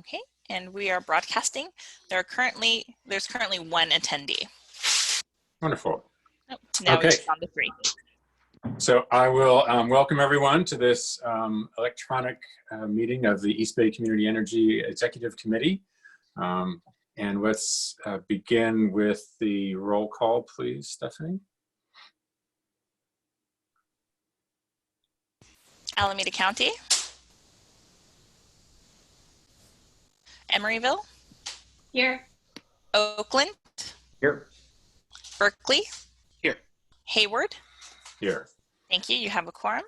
Okay, and we are broadcasting. There's currently one attendee. Wonderful. Oh, now Okay. we're just on the 3. So I will welcome everyone to this electronic meeting of the East Bay Community Energy Executive Committee. And let's begin with the roll call, please, Stephanie. Alameda County. Emeryville. Here. Oakland. Here. Berkeley. Here. Hayward. Here. Thank you. You have a quorum.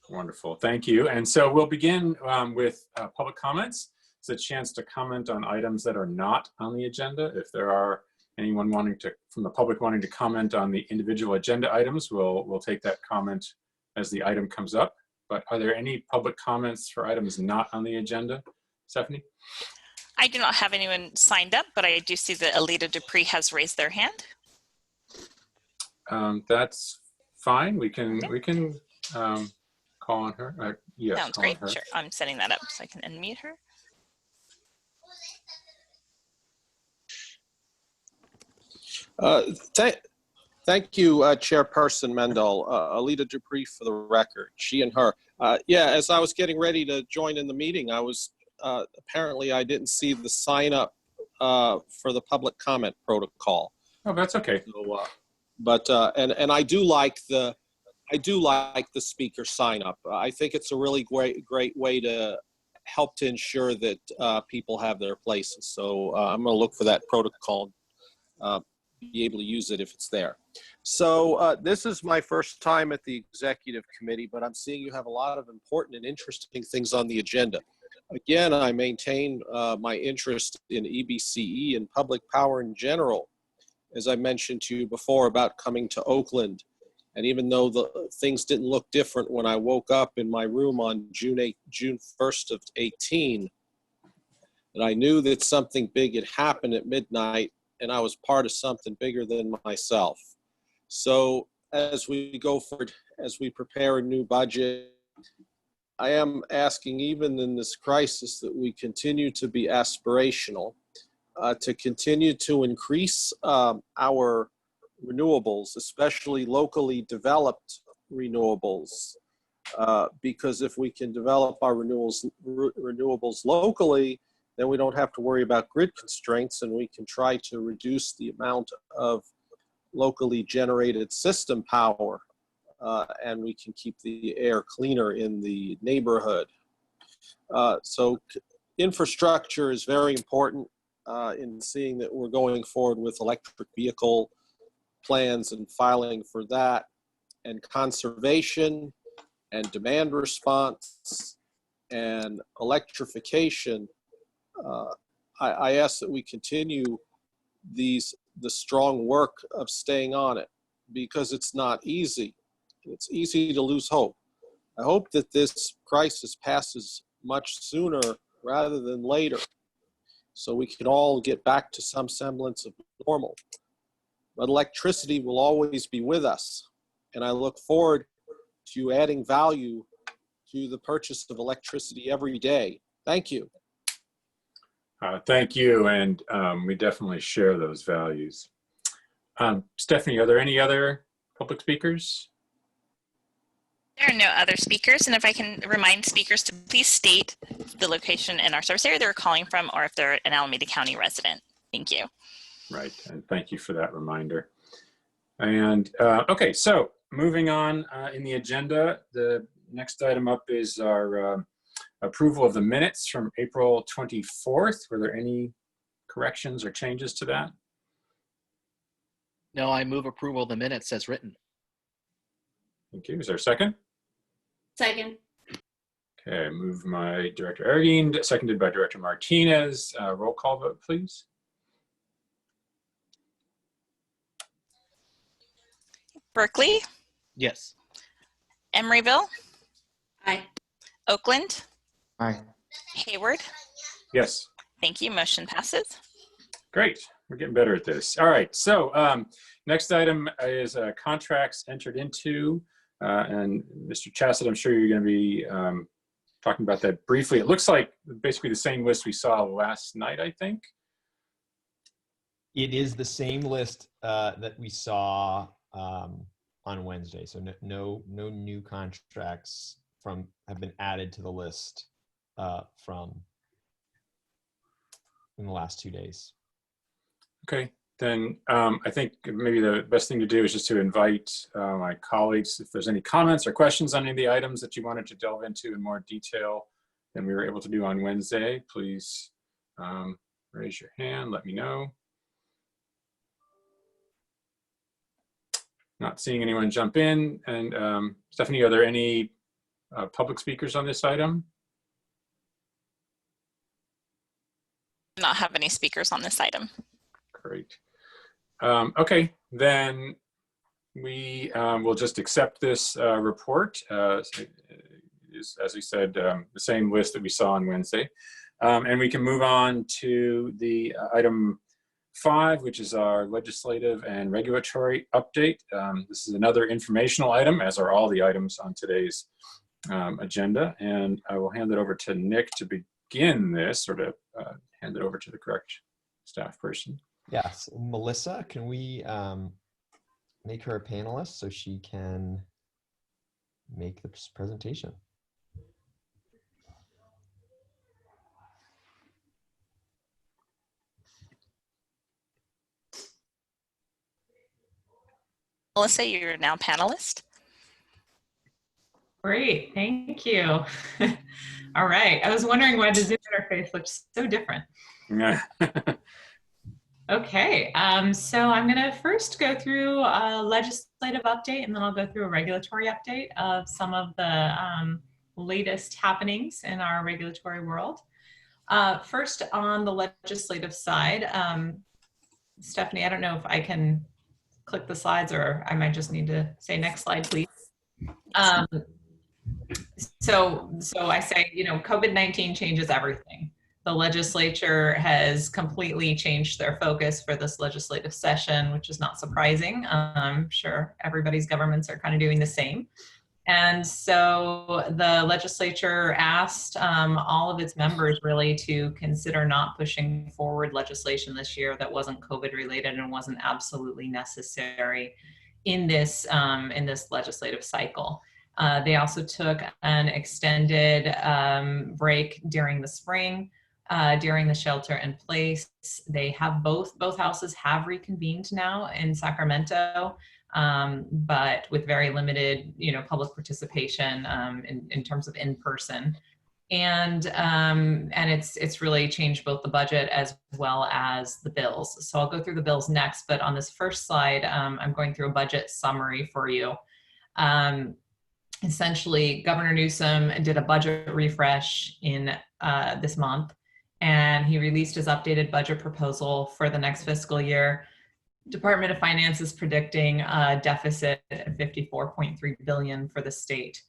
Wonderful. Thank you. And so we'll begin with public comments. It's a chance to comment on items that are not on the agenda. If there are anyone from the public wanting to comment on the individual agenda items, we'll take that comment as the item comes up. But are there any public comments for items not on the agenda? Stephanie? I do not have anyone signed up, but I do see that Alita Dupree has raised their hand. That's fine. We can call on her. Yes, sounds great. Sure, I'm setting that up so I can unmute her. Thank you, Chairperson Mendel. Alita Dupree for the record, she and her. Yeah, as I was getting ready to join in the meeting, I was apparently I didn't see the sign up for the public comment protocol. Oh, that's okay. So, and I do like the speaker sign up. I think it's a really great way to help to ensure that people have their places. So I'm going to look for that protocol. Be able to use it if it's there. So this is my first time at the executive committee, but I'm seeing you have a lot of important and interesting things on the agenda. Again, I maintain my interest in EBCE and public power in general, as I mentioned to you before about coming to Oakland. And even though the things didn't look different when I woke up in my room on June 1st of 18, and I knew that something big had happened at midnight, and I was part of something bigger than myself. So as we go forward, as we prepare a new budget, I am asking, even in this crisis, that we continue to be aspirational, to continue to increase our renewables, especially locally developed renewables, because if we can develop our renewables locally, then we don't have to worry about grid constraints, and we can try to reduce the amount of locally generated system power, and we can keep the air cleaner in the neighborhood. So infrastructure is very important in seeing that we're going forward with electric vehicle plans and filing for that, and conservation and demand response and electrification. I ask that we continue the strong work of staying on it, because it's not easy. It's easy to lose hope. I hope that this crisis passes much sooner rather than later, so we can all get back to some semblance of normal. But electricity will always be with us, and I look forward to adding value to the purchase of electricity every day. Thank you. Thank you, and we definitely share those values. Stephanie, are there any other public speakers? There are no other speakers, and if I can remind speakers to please state the location in our service area they're calling from, or if they're an Alameda County resident. Thank you. Right, and thank you for that reminder. And okay, so moving on in the agenda, the next item up is our approval of the minutes from April 24th. Were there any corrections or changes to that? No, I move approval of the minutes as written. Thank you. Is there a second? Second. Okay, moved by Director Ergin, seconded by Director Martinez. Roll call vote, please. Berkeley. Yes. Emeryville. Aye. Oakland. Aye. Hayward. Yes. Thank you. Motion passes. Great. We're getting better at this. All right. So next item is contracts entered into. And Mr. Chassett, I'm sure you're going to be talking about that briefly. It looks like basically the same list we saw last night, I think. It is the same list that we saw on Wednesday. So no new contracts have been added to the list from in the last 2 days. Okay, then I think maybe the best thing to do is just to invite my colleagues, if there's any comments or questions on any of the items that you wanted to delve into in more detail than we were able to do on Wednesday, please raise your hand, let me know. Not seeing anyone jump in. And Stephanie, are there any public speakers on this item? Not have any speakers on this item. Great. Okay, then we will just accept this report. As we said, the same list that we saw on Wednesday. And we can move on to the item 5, which is our legislative and regulatory update. This is another informational item, as are all the items on today's agenda. And I will hand it over to Nick to begin this, or to hand it over to the correct staff person. Yes, Melissa, can we make her a panelist so she can make the presentation? Melissa, you're now panelist. Great, thank you. All right, I was wondering why the Zoom interface looks so different. Yeah. Okay, so I'm gonna first go through a legislative update, and then I'll go through a regulatory update of some of the latest happenings in our regulatory world. First, on the legislative side, Stephanie, I don't know if I can click the slides, or I might just need to say next slide, please. So I say, you know, COVID-19 changes everything. The legislature has completely changed their focus for this legislative session, which is not surprising. I'm sure everybody's governments are kind of doing the same. And so the legislature asked all of its members really to consider not pushing forward legislation this year that wasn't COVID related and wasn't absolutely necessary in this legislative cycle. They also took an extended break during the spring, during the shelter in place. They have both houses have reconvened now in Sacramento, but with very limited, you know, public participation in terms of in-person. And it's really changed both the budget as well as the bills. So I'll go through the bills next, but on this first slide, I'm going through a budget summary for you. Essentially, Governor Newsom did a budget refresh in this month, and he released his updated budget proposal for the next fiscal year. Department of Finance is predicting a deficit of $54.3 billion for the state.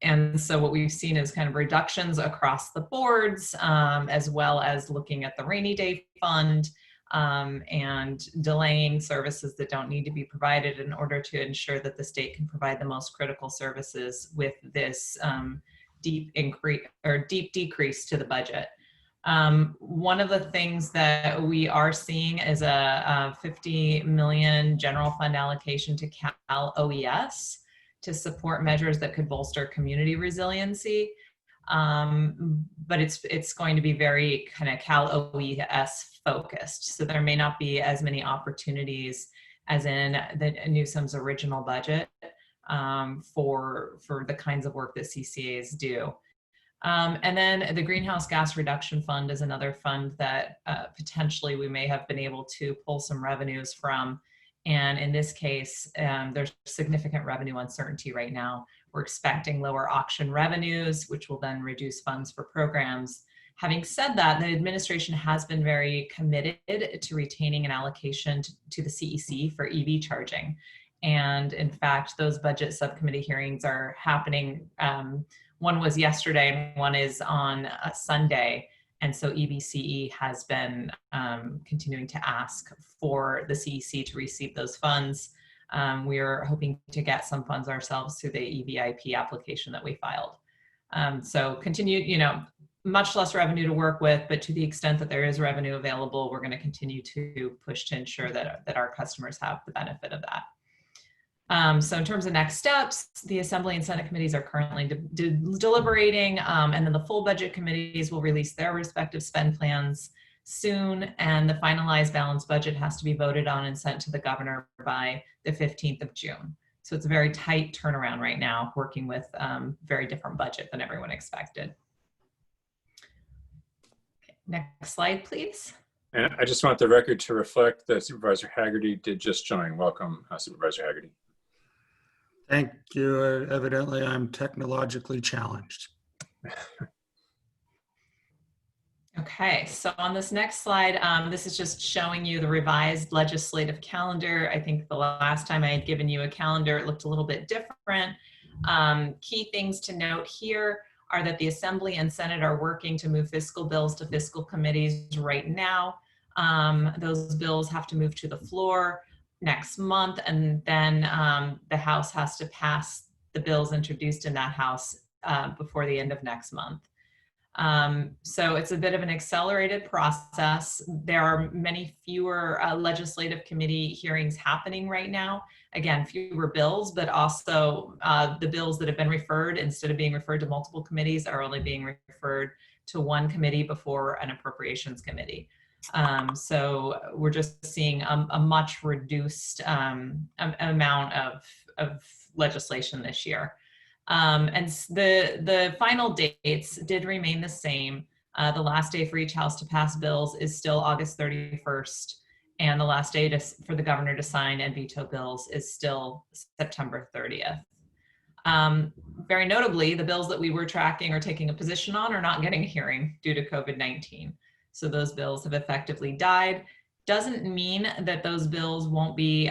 And so what we've seen is kind of reductions across the boards, as well as looking at the rainy day fund, and delaying services that don't need to be provided in order to ensure that the state can provide the most critical services with this deep decrease to the budget. One of the things that we are seeing is a $50 million general fund allocation to Cal OES to support measures that could bolster community resiliency. But it's going to be very kind of Cal OES focused. So there may not be as many opportunities as in the Newsom's original budget for the kinds of work that CCAs do. And then the Greenhouse Gas Reduction Fund is another fund that potentially we may have been able to pull some revenues from. And in this case, there's significant revenue uncertainty right now. We're expecting lower auction revenues, which will then reduce funds for programs. Having said that, the administration has been very committed to retaining an allocation to the CEC for EV charging. And in fact, those budget subcommittee hearings are happening. One was yesterday and one is on a Sunday. And so EBCE has been continuing to ask for the CEC to receive those funds. We are hoping to get some funds ourselves through the EVIP application that we filed. So continue, much less revenue to work with, but to the extent that there is revenue available, we're going to continue to push to ensure that our customers have the benefit of that. So in terms of next steps, the Assembly and Senate committees are currently deliberating, and then the full budget committees will release their respective spend plans soon, and the finalized balanced budget has to be voted on and sent to the governor by the 15th of June. So it's a very tight turnaround right now, working with very different budget than everyone expected. Okay, next slide, please. And I just want the record to reflect that Supervisor Haggerty did just join. Welcome, Supervisor Haggerty. Thank you. Evidently, I'm technologically challenged. Okay, so on this next slide, this is just showing you the revised legislative calendar. I think the last time I had given you a calendar, it looked a little bit different. Key things to note here are that the Assembly and Senate are working to move fiscal bills to fiscal committees right now. Those bills have to move to the floor next month, and then the House has to pass the bills introduced in that House before the end of next month. So it's a bit of an accelerated process. There are many fewer legislative committee hearings happening right now. Again, fewer bills, but also the bills that have been referred, instead of being referred to multiple committees, are only being referred to one committee before an appropriations committee. So we're just seeing a much reduced amount of legislation this year. And the final dates did remain the same. The last day for each house to pass bills is still August 31st, and the last day for the governor to sign and veto bills is still September 30th. Very notably, the bills that we were tracking or taking a position on are not getting a hearing due to COVID-19. So those bills have effectively died. Doesn't mean that those bills won't be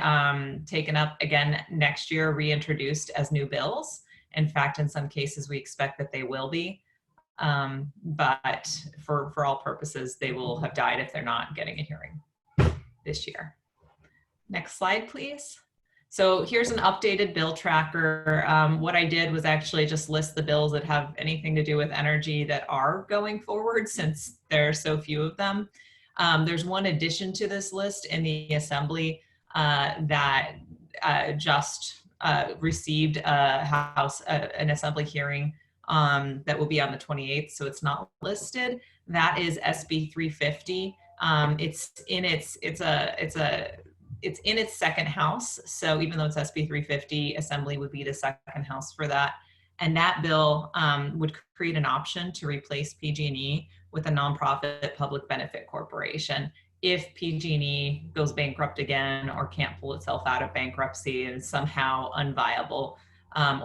taken up again next year, reintroduced as new bills. In fact, in some cases, we expect that they will be. But for all purposes, they will have died if they're not getting a hearing this year. Next slide, please. So here's an updated bill tracker. What I did was actually just list the bills that have anything to do with energy that are going forward, since there are so few of them. There's one addition to this list in the Assembly that just received an Assembly hearing that will be on the 28th, so it's not listed. That is SB 350. It's in its second house. So even though it's SB 350, Assembly would be the second house for that. And that bill would create an option to replace PG&E with a nonprofit public benefit corporation if PG&E goes bankrupt again or can't pull itself out of bankruptcy and is somehow unviable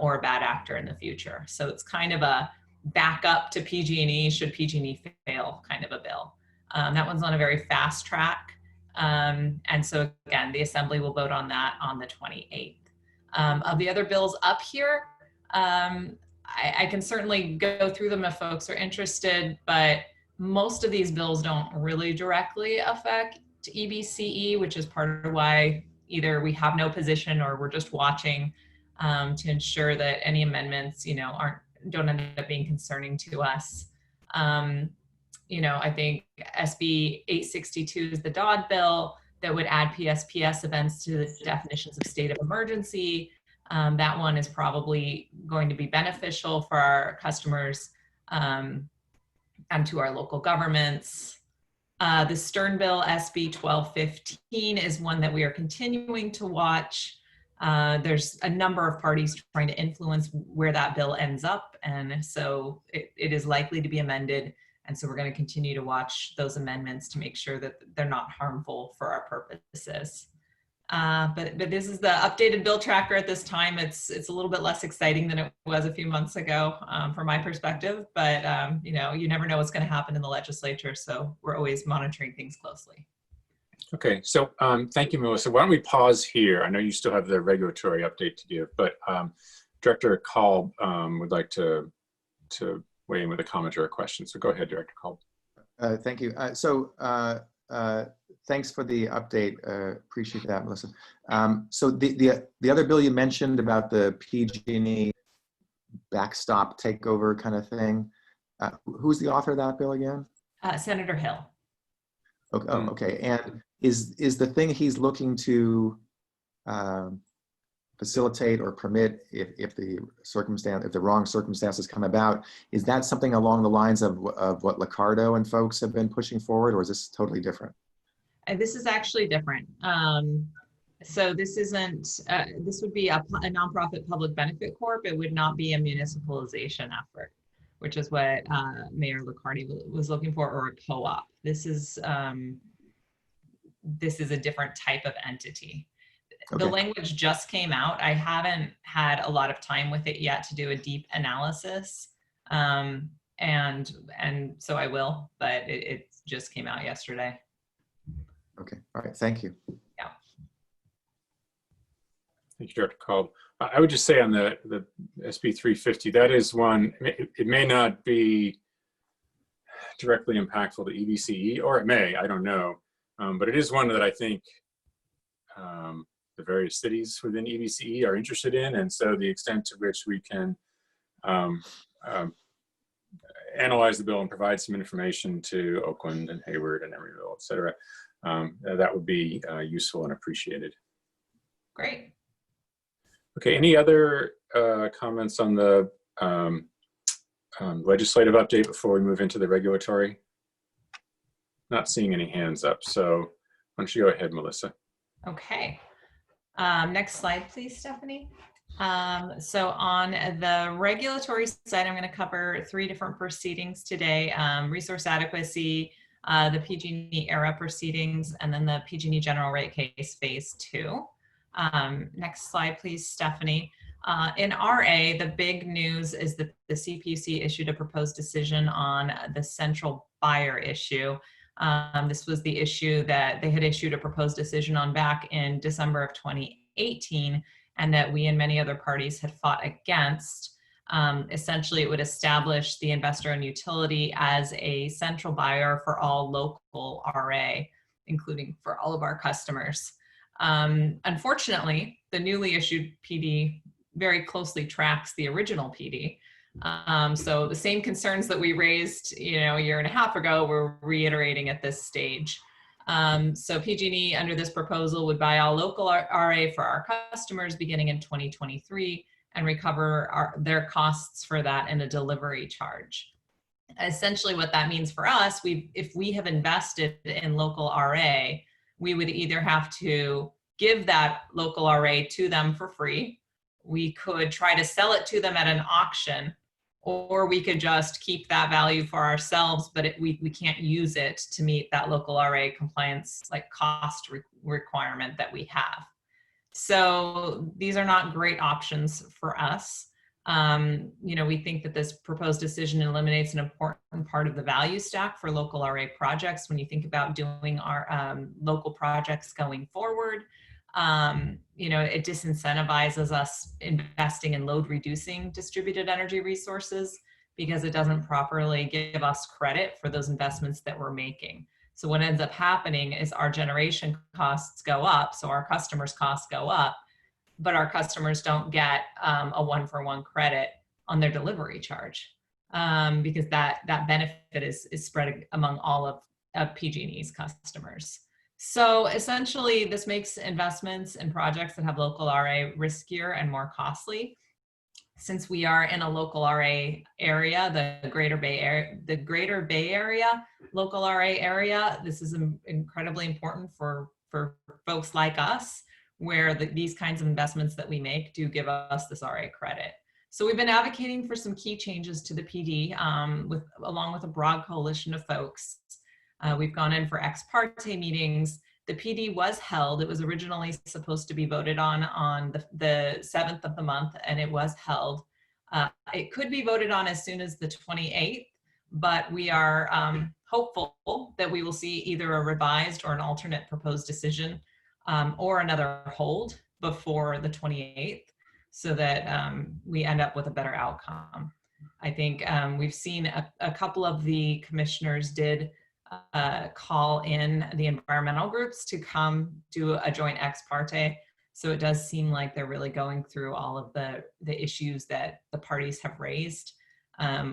or a bad actor in the future. So it's kind of a backup to PG&E should PG&E fail kind of a bill. That one's on a very fast track. And so again, the Assembly will vote on that on the 28th. Of the other bills up here, I can certainly go through them if folks are interested, but most of these bills don't really directly affect EBCE, which is part of why either we have no position or we're just watching to ensure that any amendments, don't end up being concerning to us. I think SB 862 is the Dodd bill that would add PSPS events to the definitions of state of emergency. That one is probably going to be beneficial for our customers and to our local governments. The Stern bill, SB 1215, is one that we are continuing to watch. There's a number of parties trying to influence where that bill ends up, and so it is likely to be amended. And so we're going to continue to watch those amendments to make sure that they're not harmful for our purposes. But this is the updated bill tracker at this time. It's a little bit less exciting than it was a few months ago from my perspective, but you never know what's going to happen in the legislature. So we're always monitoring things closely. Okay, so thank you, Melissa. Why don't we pause here? I know you still have the regulatory update to give, but Director Kalb would like to weigh in with a comment or a question. So go ahead, Director Kalb. Thank you. Thanks for the update. Appreciate that, Melissa. So the other bill you mentioned about the PG&E backstop takeover kind of thing. Who's the author of that bill again? Senator Hill. Okay, oh, okay. And is the thing he's looking to facilitate or permit if the wrong circumstances come about, is that something along the lines of what Licardo and folks have been pushing forward, or is this totally different? This is actually different. So this isn't, this would be a nonprofit public benefit corp. It would not be a municipalization effort, which is what Mayor Licardi was looking for, or a co-op. This is a different type of entity. Okay. The language just came out. I haven't had a lot of time with it yet to do a deep analysis. And so I will, but it just came out yesterday. Okay, all right, thank you. Yeah. Thank you, Dr. Kolb. I would just say on the SB 350, that is one, it may not be directly impactful to EBCE, or it may, I don't know. But it is one that I think the various cities within EBCE are interested in. And so the extent to which we can analyze the bill and provide some information to Oakland and Hayward and Emeryville, et cetera, that would be useful and appreciated. Great. Okay, any other comments on the legislative update before we move into the regulatory? Not seeing any hands up, so why don't you go ahead, Melissa? Okay. Next slide, please, Stephanie. So on the regulatory side, I'm going to cover 3 different proceedings today: resource adequacy, the PG&E ERRA proceedings, and then the PG&E general rate case phase 2. Next slide, please, Stephanie. In RA, the big news is that the CPUC issued a proposed decision on the central buyer issue. This was the issue that they had issued a proposed decision on back in December of 2018, and that we and many other parties had fought against. Essentially, it would establish the investor-owned utility as a central buyer for all local RA, including for all of our customers. Unfortunately, the newly issued PD very closely tracks the original PD. So the same concerns that we raised, a year and a half ago, we're reiterating at this stage. So PG&E under this proposal would buy all local RA for our customers beginning in 2023 and recover their costs for that in a delivery charge. Essentially what that means for us, if we have invested in local RA, we would either have to give that local RA to them for free, we could try to sell it to them at an auction, or we could just keep that value for ourselves, but we can't use it to meet that local RA compliance cost requirement that we have. So these are not great options for us. We think that this proposed decision eliminates an important part of the value stack for local RA projects. When you think about doing our local projects going forward, it disincentivizes us investing in load reducing distributed energy resources because it doesn't properly give us credit for those investments that we're making. So what ends up happening is our generation costs go up, so our customers' costs go up, but our customers don't get a one-for-one credit on their delivery charge because that benefit is spread among all of PG&E's customers. So essentially, this makes investments in projects that have local RA riskier and more costly. Since we are in a local RA area, the Greater Bay Area local RA area, this is incredibly important for folks like us, where these kinds of investments that we make do give us this RA credit. So we've been advocating for some key changes to the PD along with a broad coalition of folks. We've gone in for ex parte meetings. The PD was held. It was originally supposed to be voted on the 7th of the month, and it was held. It could be voted on as soon as the 28th, but we are hopeful that we will see either a revised or an alternate proposed decision or another hold before the 28th so that we end up with a better outcome. I think we've seen a couple of the commissioners did call in the environmental groups to come do a joint ex parte So it does seem like they're really going through all of the issues that the parties have raised.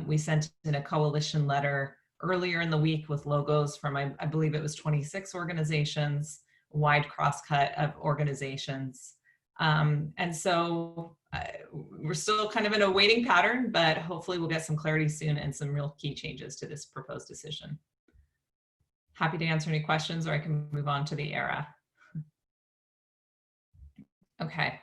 We sent in a coalition letter earlier in the week with logos from, I believe it was 26 organizations, a wide crosscut of organizations. And so we're still kind of in a waiting pattern, but hopefully we'll get some clarity soon and some real key changes to this proposed decision. Happy to answer any questions, or I can move on to the ERRA. Okay.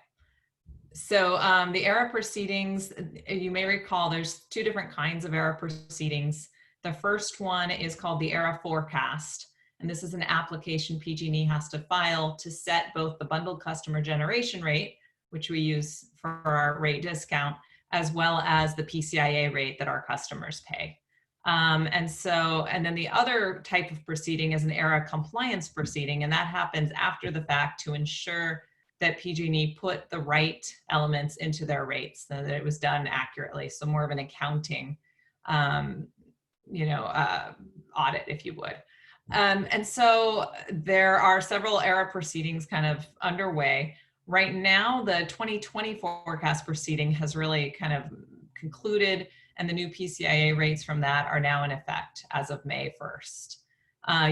So the ERRA proceedings, you may recall there's two different kinds of ERRA proceedings. The first one is called the ERRA forecast. And this is an application PG&E has to file to set both the bundled customer generation rate, which we use for our rate discount, as well as the PCIA rate that our customers pay. And then the other type of proceeding is an ERRA compliance proceeding, and that happens after the fact to ensure that PG&E put the right elements into their rates, so that it was done accurately. So more of an accounting, audit, if you would. And so there are several ERRA proceedings kind of underway. Right now, the 2020 forecast proceeding has really kind of concluded, and the new PCIA rates from that are now in effect as of May 1st.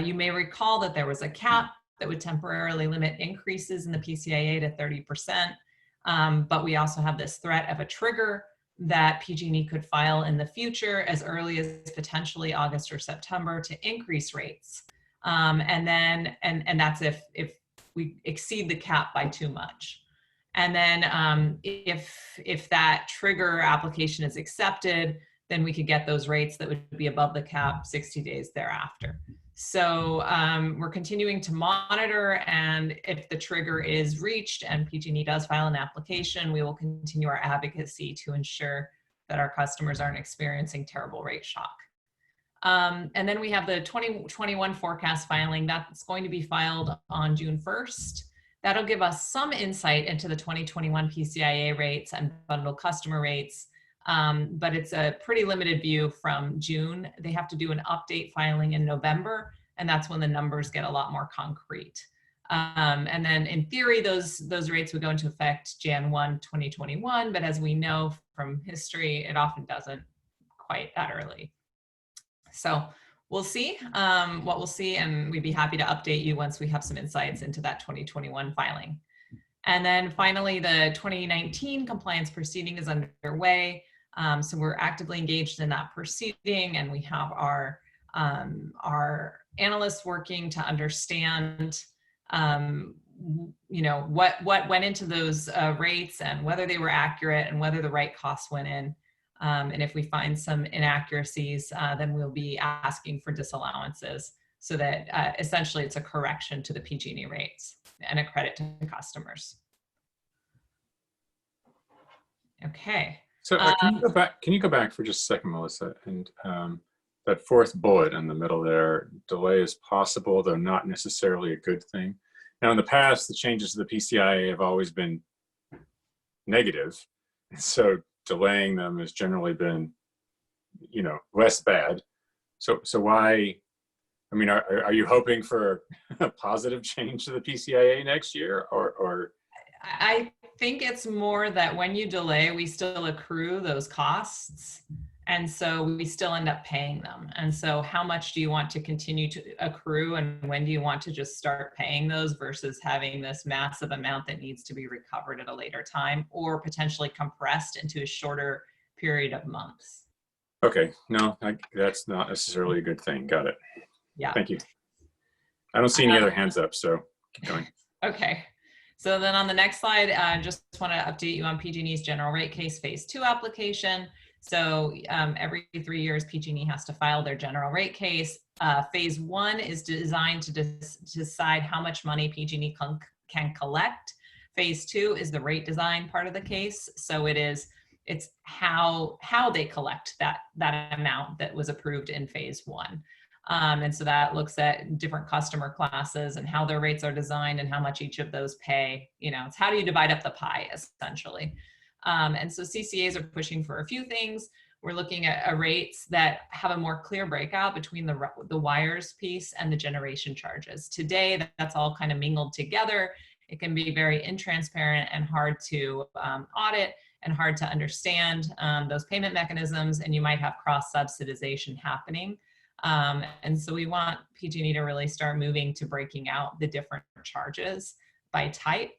You may recall that there was a cap that would temporarily limit increases in the PCIA to 30%. But we also have this threat of a trigger that PG&E could file in the future as early as potentially August or September to increase rates. And that's if we exceed the cap by too much. And then if that trigger application is accepted, then we could get those rates that would be above the cap 60 days thereafter. So we're continuing to monitor, and if the trigger is reached and PG&E does file an application, we will continue our advocacy to ensure that our customers aren't experiencing terrible rate shock. And then we have the 2021 forecast filing that's going to be filed on June 1st. That'll give us some insight into the 2021 PCIA rates and bundled customer rates. But it's a pretty limited view from June. They have to do an update filing in November, and that's when the numbers get a lot more concrete. And then in theory, those rates would go into effect Jan 1, 2021, but as we know from history, it often doesn't quite that early. So we'll see what we'll see, and we'd be happy to update you once we have some insights into that 2021 filing. And then finally, the 2019 compliance proceeding is underway. So we're actively engaged in that proceeding, and we have our analysts working to understand, what went into those rates and whether they were accurate and whether the right costs went in. And if we find some inaccuracies, then we'll be asking for disallowances so that essentially it's a correction to the PG&E rates and a credit to customers. Okay. So can you go back for just a second, Melissa? And that fourth bullet in the middle there, delay is possible, though not necessarily a good thing. Now, in the past, the changes to the PCIA have always been negative. So delaying them has generally been, less bad. So why, are you hoping for a positive change to the PCIA next year, or? I think it's more that when you delay, we still accrue those costs. And so we still end up paying them. And so how much do you want to continue to accrue, and when do you want to just start paying those versus having this massive amount that needs to be recovered at a later time or potentially compressed into a shorter period of months? Okay, no, that's not necessarily a good thing. Got it. Yeah. Thank you. I don't see any other hands up, so keep going. Okay. So then on the next slide, I just want to update you on PG&E's general rate case phase 2 application. So every 3 years, PG&E has to file their general rate case. Phase 1 is designed to decide how much money PG&E can collect. Phase 2 is the rate design part of the case. So it's how they collect that amount that was approved in phase 1. And so that looks at different customer classes and how their rates are designed and how much each of those pay. It's how do you divide up the pie, essentially. And so CCAs are pushing for a few things. We're looking at rates that have a more clear breakout between the wires piece and the generation charges. Today, that's all kind of mingled together. It can be very intransparent and hard to audit and hard to understand those payment mechanisms, and you might have cross-subsidization happening. And so we want PG&E to really start moving to breaking out the different charges by type.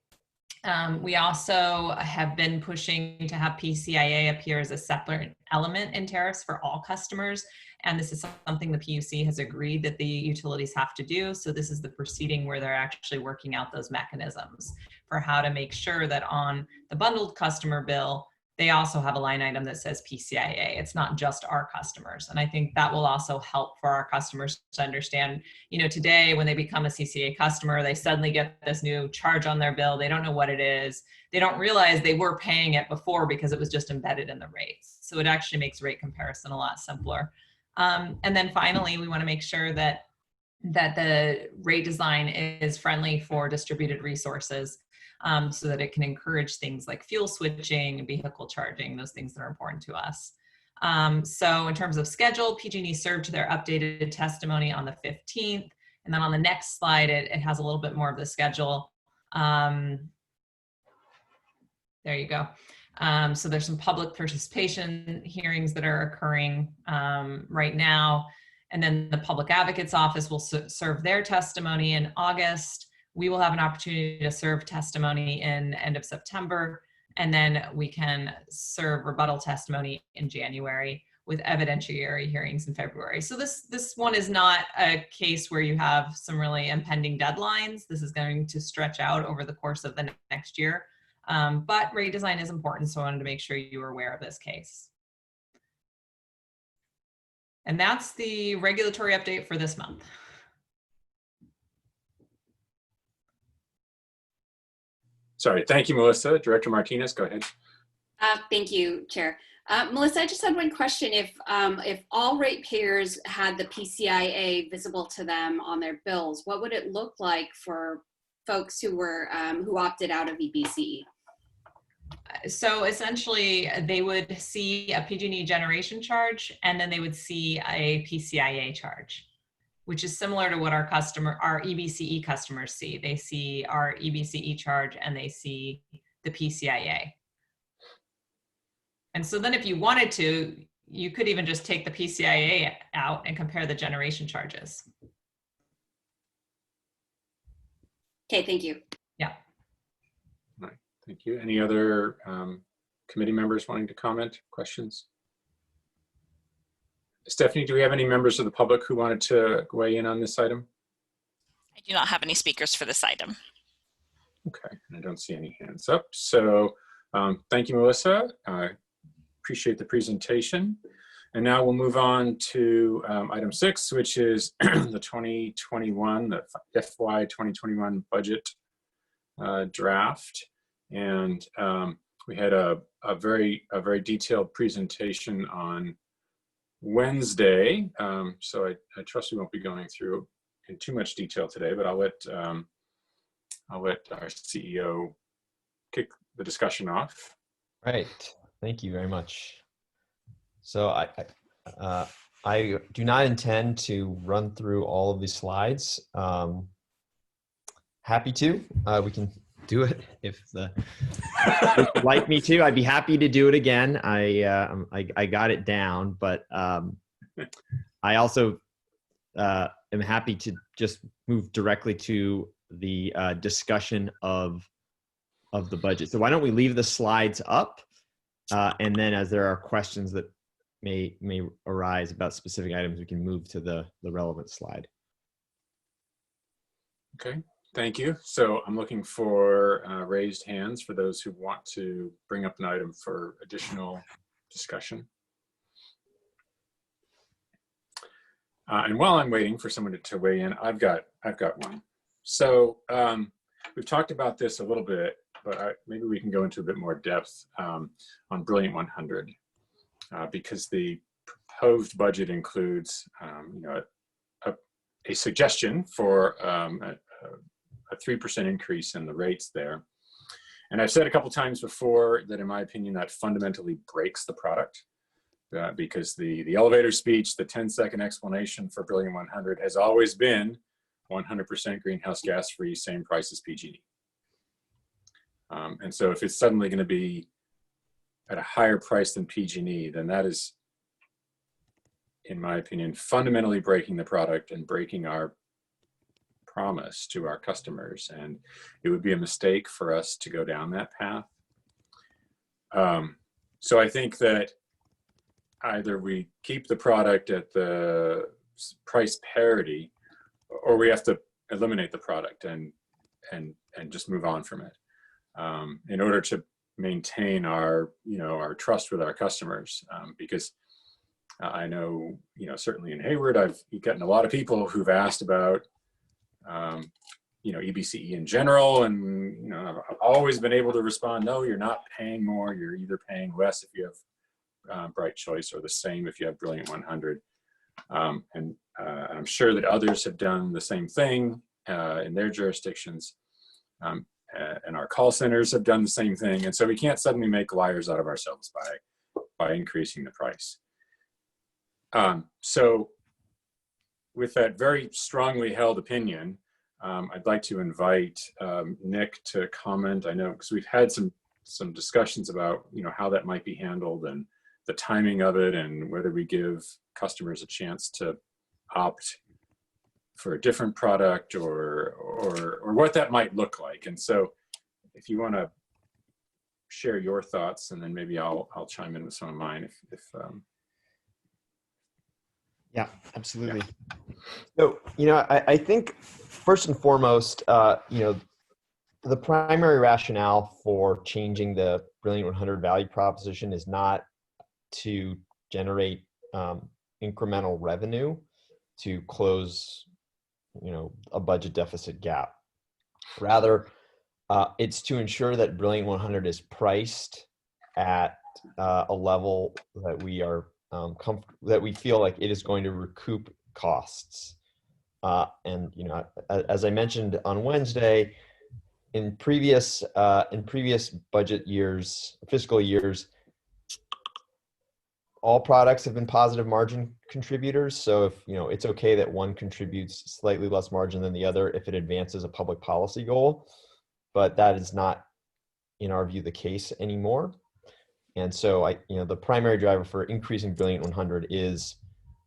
We also have been pushing to have PCIA appear as a separate element in tariffs for all customers. And this is something the PUC has agreed that the utilities have to do. So this is the proceeding where they're actually working out those mechanisms for how to make sure that on the bundled customer bill, they also have a line item that says PCIA. It's not just our customers. And I think that will also help for our customers to understand, you know, today when they become a CCA customer, they suddenly get this new charge on their bill. They don't know what it is. They don't realize they were paying it before because it was just embedded in the rates. So it actually makes rate comparison a lot simpler. And then finally, we want to make sure that the rate design is friendly for distributed resources, so that it can encourage things like fuel switching, vehicle charging, those things that are important to us. So in terms of schedule, PG&E served their updated testimony on the 15th. And then on the next slide, it has a little bit more of the schedule. There you go. So there's some public participation hearings that are occurring right now. And then the Public Advocate's Office will serve their testimony in August. We will have an opportunity to serve testimony in end of September. And then we can serve rebuttal testimony in January with evidentiary hearings in February. So this one is not a case where you have some really impending deadlines. This is going to stretch out over the course of the next year. But rate design is important, so I wanted to make sure you were aware of this case. And that's the regulatory update for this month. Sorry, thank you, Melissa. Director Martinez, go ahead. Thank you, Chair. Melissa, I just had one question. If all ratepayers had the PCIA visible to them on their bills, what would it look like for folks who were who opted out of EBCE? So essentially, they would see a PG&E generation charge, and then they would see a PCIA charge, which is similar to what our EBCE customers see. They see our EBCE charge and they see the PCIA. And so then if you wanted to, you could even just take the PCIA out and compare the generation charges. Okay, thank you. Yeah. All right, thank you. Any other committee members wanting to comment, questions? Stephanie, do we have any members of the public who wanted to weigh in on this item? I do not have any speakers for this item. Okay, I don't see any hands up. So thank you, Melissa. I appreciate the presentation. And now we'll move on to item 6, which is the 2021, the FY 2021 budget draft. And we had a very detailed presentation on Wednesday. So I trust we won't be going through in too much detail today, but I'll let our CEO kick the discussion off. Right. Thank you very much. So I do not intend to run through all of these slides. Happy to. We can do it if you'd like me to. I'd be happy to do it again. I got it down, but I also am happy to just move directly to the discussion of the budget. So why don't we leave the slides up, and then as there are questions that may arise about specific items, we can move to the relevant slide. Okay, thank you. So I'm looking for raised hands for those who want to bring up an item for additional discussion. And while I'm waiting for someone to weigh in, I've got one. So we've talked about this a little bit, but maybe we can go into a bit more depth on Brilliant 100, because the proposed budget includes, a suggestion for a 3% increase in the rates there. And I've said a couple times before that, in my opinion, that fundamentally breaks the product. Because the elevator speech, the 10-second explanation for Brilliant 100 has always been 100% greenhouse gas free, same price as PG&E. And so if it's suddenly going to be at a higher price than PG&E, then that is, in my opinion, fundamentally breaking the product and breaking our promise to our customers. And it would be a mistake for us to go down that path. So I think that either we keep the product at the price parity, or we have to eliminate the product and just move on from it, in order to maintain our our trust with our customers. Because I know certainly in Hayward, I've gotten a lot of people who've asked about EBCE in general, and I've always been able to respond, no, you're not paying more. You're either paying less if you have Bright Choice, or the same if you have Brilliant 100. And I'm sure that others have done the same thing in their jurisdictions, and our call centers have done the same thing. And so we can't suddenly make liars out of ourselves by increasing the price. So with that very strongly held opinion, I'd like to invite Nick to comment. I know, because we've had some discussions about how that might be handled and the timing of it, and whether we give customers a chance to opt for a different product, or what that might look like. And so if you want to share your thoughts, and then maybe I'll chime in with some of mine if Yeah, absolutely. So, I think first and foremost, the primary rationale for changing the Brilliant 100 value proposition is not to generate incremental revenue to close, a budget deficit gap. Rather, it's to ensure that Brilliant 100 is priced at a level that we are that we feel like it is going to recoup costs. And as I mentioned on Wednesday, in previous budget years, fiscal years, all products have been positive margin contributors. So if it's okay that one contributes slightly less margin than the other if it advances a public policy goal, but that is not, in our view, the case anymore. And so the primary driver for increasing Brilliant 100 is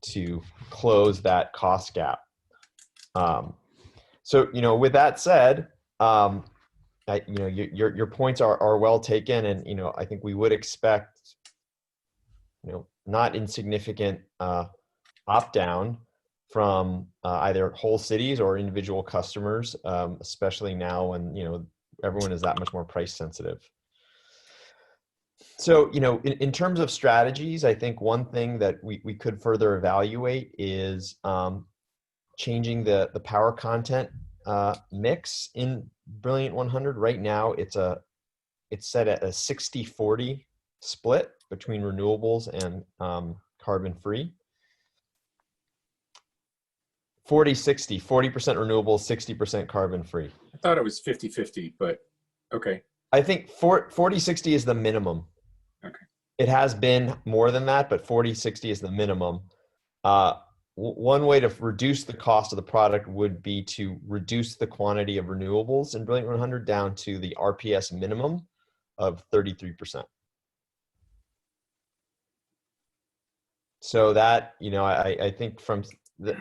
to close that cost gap. So with that said, your points are well taken, and I think we would expect not insignificant opt down from either whole cities or individual customers, especially now when everyone is that much more price sensitive. So, in terms of strategies, I think one thing that we could further evaluate is changing the power content mix in Brilliant 100. Right now, it's set at a 60-40 split between renewables and carbon-free. 40-60, 40% renewables, 60% carbon-free. I thought it was 50-50, but okay. I think 40-60 is the minimum. Okay. It has been more than that, but 40-60 is the minimum. One way to reduce the cost of the product would be to reduce the quantity of renewables in Brilliant 100 down to the RPS minimum of 33%. So that, I think from the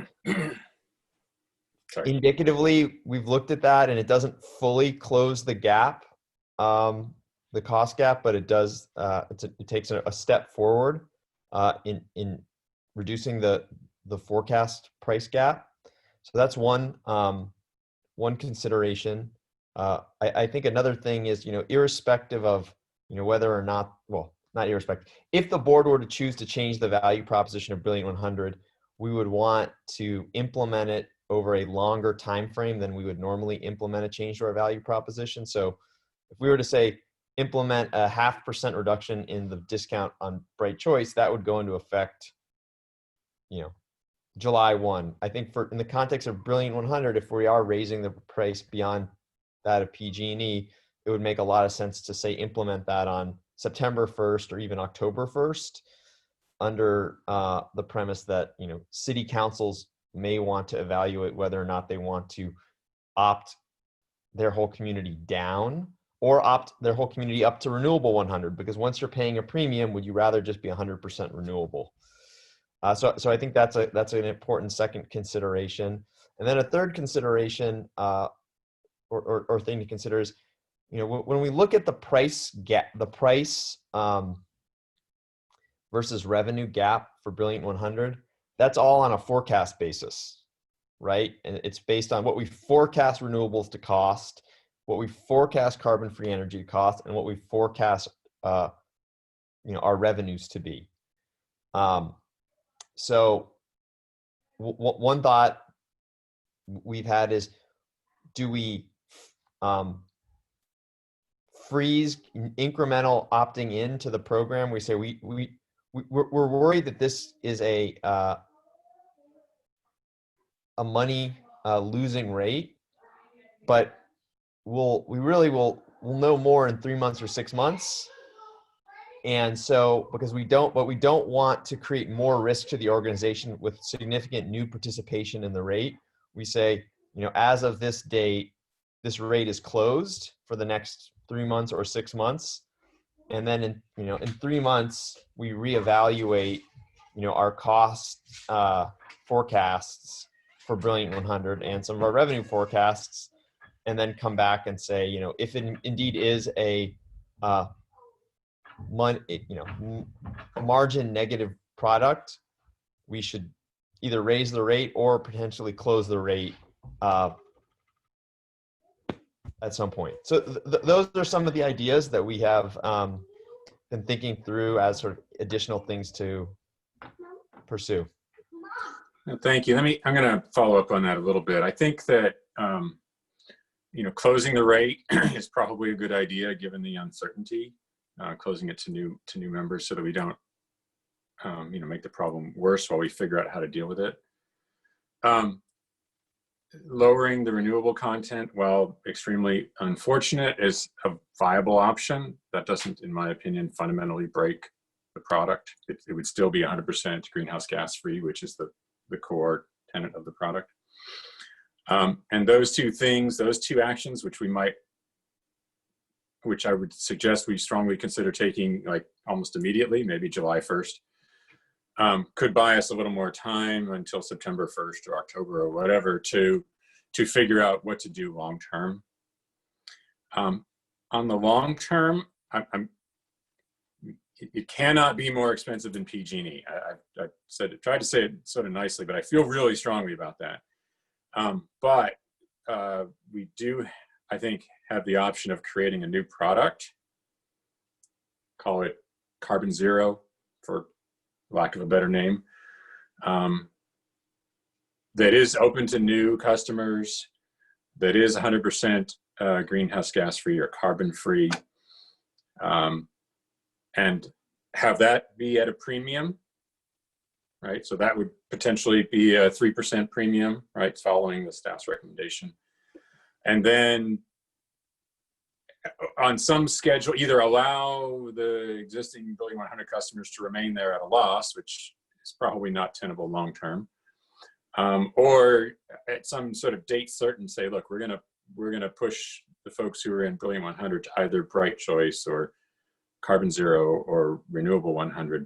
indicatively, we've looked at that, and it doesn't fully close the gap, the cost gap, but it does. It takes a step forward in reducing the forecast price gap. So that's one consideration. I think another thing is, irrespective of whether or not, well, not irrespective. If the board were to choose to change the value proposition of Brilliant 100, we would want to implement it over a longer time frame than we would normally implement a change to our value proposition. So if we were to say implement a 0.5% reduction in the discount on Bright Choice, that would go into effect, July 1. I think in the context of Brilliant 100, if we are raising the price beyond that of PG&E, it would make a lot of sense to say implement that on September 1st or even October 1st, under the premise that city councils may want to evaluate whether or not they want to opt their whole community down or opt their whole community up to renewable 100, because once you're paying a premium, would you rather just be 100% renewable? So I think that's an important second consideration. And then a third consideration or thing to consider is, when we look at the price gap, the price versus revenue gap for Brilliant 100, that's all on a forecast basis, right? And it's based on what we forecast renewables to cost, what we forecast carbon-free energy to cost, and what we forecast, our revenues to be. So one thought we've had is, do we freeze incremental opting into the program? We say we're worried that this is a money losing rate, but we'll know more in 3 months or 6 months. And so, because we don't want to create more risk to the organization with significant new participation in the rate, we say, as of this date, this rate is closed for the next 3 months or 6 months. And then in 3 months, we reevaluate, our cost forecasts for Brilliant 100 and some of our revenue forecasts, and then come back and say, if it indeed is a margin negative product, we should either raise the rate or potentially close the rate at some point. So those are some of the ideas that we have been thinking through as sort of additional things to pursue. Thank you. I'm going to follow up on that a little bit. I think that, closing the rate is probably a good idea given the uncertainty, closing it to new members so that we don't, make the problem worse while we figure out how to deal with it. Lowering the renewable content, while extremely unfortunate, is a viable option. That doesn't, in my opinion, fundamentally break the product. It would still be 100% greenhouse gas free, which is the core tenet of the product. And those two things, those two actions, which I would suggest we strongly consider taking like almost immediately, maybe July 1st, could buy us a little more time until September 1st or October or whatever to figure out what to do long term. On the long term, it cannot be more expensive than PG&E. I tried to say it sort of nicely, but I feel really strongly about that. But we do, I think, have the option of creating a new product, call it Carbon Zero, for lack of a better name, that is open to new customers, that is 100% greenhouse gas free or carbon free, and have that be at a premium, right? So that would potentially be a 3% premium, right, following the staff's recommendation. And then on some schedule, either allow the existing Building 100 customers to remain there at a loss, which is probably not tenable long term, or at some sort of date certain say, look, we're gonna push the folks who are in Building 100 to either Bright Choice or Carbon Zero or Renewable 100.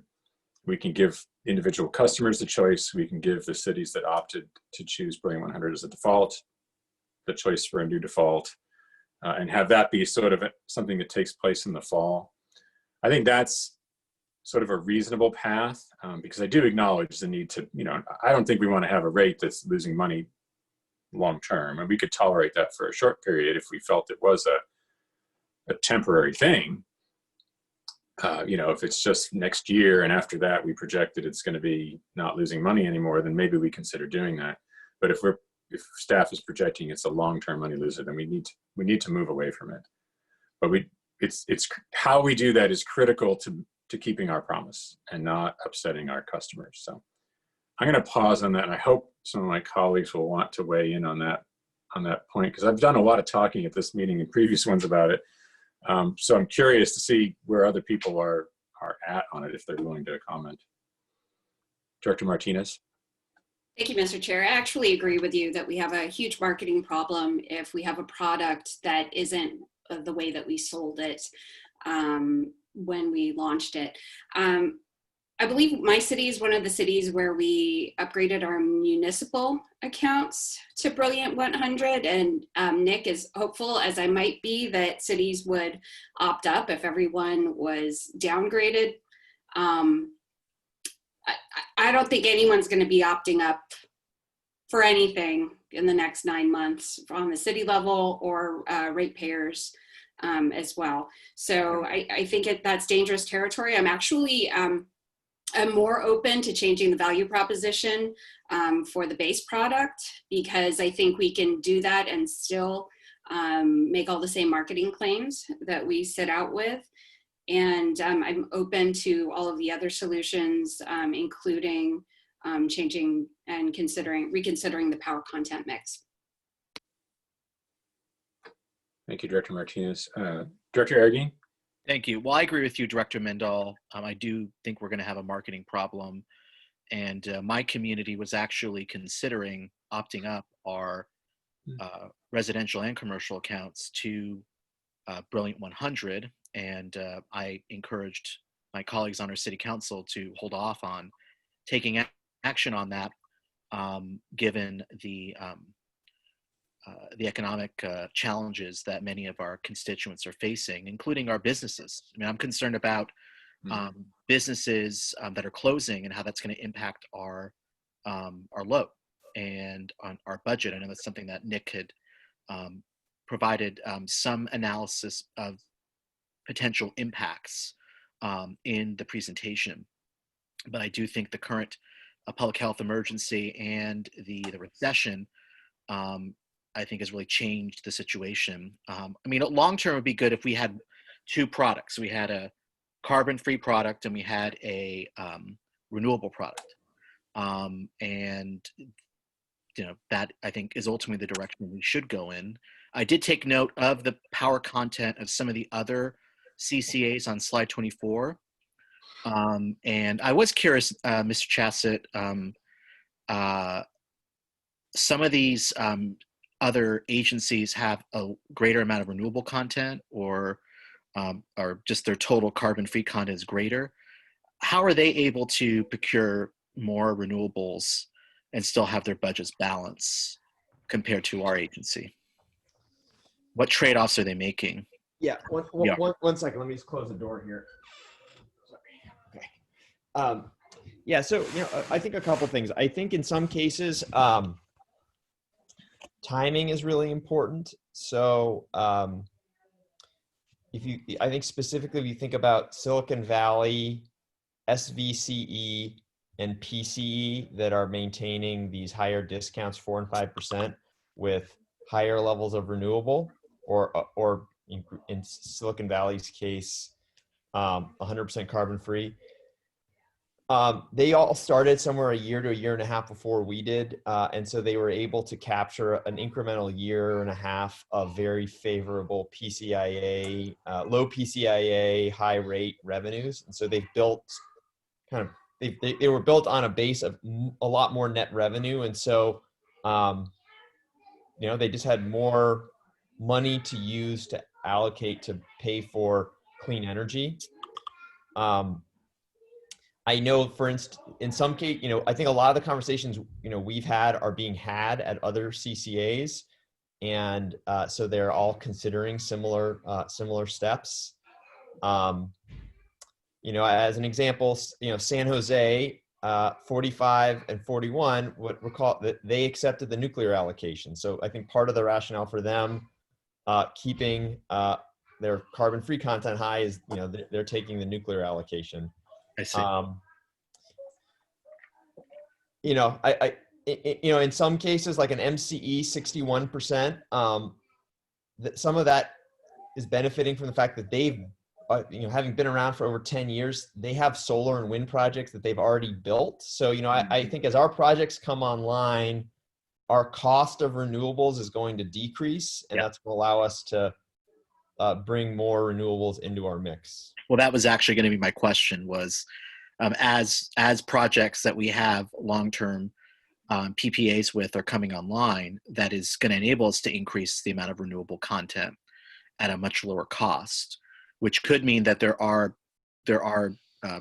We can give individual customers the choice. We can give the cities that opted to choose Building 100 as a default the choice for a new default, and have that be sort of something that takes place in the fall. I think that's sort of a reasonable path, because I do acknowledge the need to, I don't think we want to have a rate that's losing money long term, and we could tolerate that for a short period if we felt it was a temporary thing. If it's just next year and after that we project that it's going to be not losing money anymore, then maybe we consider doing that. But if staff is projecting it's a long-term money loser, then we need to move away from it. But it's how we do that is critical to keeping our promise and not upsetting our customers. So I'm going to pause on that, and I hope some of my colleagues will want to weigh in on that point, because I've done a lot of talking at this meeting and previous ones about it. So I'm curious to see where other people are at on it, if they're willing to comment. Director Martinez. Thank you, Mr. Chair. I actually agree with you that we have a huge marketing problem if we have a product that isn't the way that we sold it when we launched it. I believe my city is one of the cities where we upgraded our municipal accounts to Brilliant 100. And Nick, is hopeful as I might be that cities would opt up if everyone was downgraded. I don't think anyone's going to be opting up for anything in the next 9 months on the city level or ratepayers as well. So I think that's dangerous territory. I'm actually I'm more open to changing the value proposition for the base product, because I think we can do that and still make all the same marketing claims that we set out with. And I'm open to all of the other solutions, including changing and reconsidering the power content mix. Thank you, Director Martinez. Director Arreguín? Thank you. Well, I agree with you, Director Mendel. I do think we're going to have a marketing problem. And my community was actually considering opting up our residential and commercial accounts to Brilliant 100. And I encouraged my colleagues on our city council to hold off on taking action on that, given the economic challenges that many of our constituents are facing, including our businesses. I mean, I'm concerned about businesses that are closing and how that's going to impact our load and on our budget. I know that's something that Nick had provided some analysis of potential impacts in the presentation. But I do think the current public health emergency and the recession I think has really changed the situation. I mean, long term would be good if we had two products. We had a carbon-free product and we had a renewable product. And that I think is ultimately the direction we should go in. I did take note of the power content of some of the other CCAs on slide 24. And I was curious, Mr. Chassett, some of these other agencies have a greater amount of renewable content, or just their total carbon-free content is greater. How are they able to procure more renewables and still have their budgets balanced compared to our agency? What trade-offs are they making? Yeah, one second. Let me just close the door here. Sorry. Okay. Yeah, so I think a couple things. I think in some cases, timing is really important. So I think specifically if you think about Silicon Valley, SVCE, and PCE that are maintaining these higher discounts, 4 and 5%, with higher levels of renewable, or in Silicon Valley's case, 100% carbon free. They all started somewhere a year to a year and a half before we did. And so they were able to capture an incremental year and a half of very favorable PCIA, low PCIA, high rate revenues. And so they've built they were built on a base of a lot more net revenue. And so, they just had more money to use to allocate to pay for clean energy. I know, for instance, in some case, I think a lot of the conversations, we've had are being had at other CCAs. And so they're all considering similar steps. As an example, San Jose, 45 and 41, what recall that they accepted the nuclear allocation. So I think part of the rationale for them keeping their carbon-free content high is, they're taking the nuclear allocation. I see. In some cases, like an MCE 61%, some of that is benefiting from the fact that they've, having been around for over 10 years, they have solar and wind projects that they've already built. So, I think as our projects come online, our cost of renewables is going to decrease, and that's going to allow us to bring more renewables into our mix. Well, that was actually going to be my question was, as projects that we have long-term PPAs with are coming online, that is going to enable us to increase the amount of renewable content at a much lower cost, which could mean that there are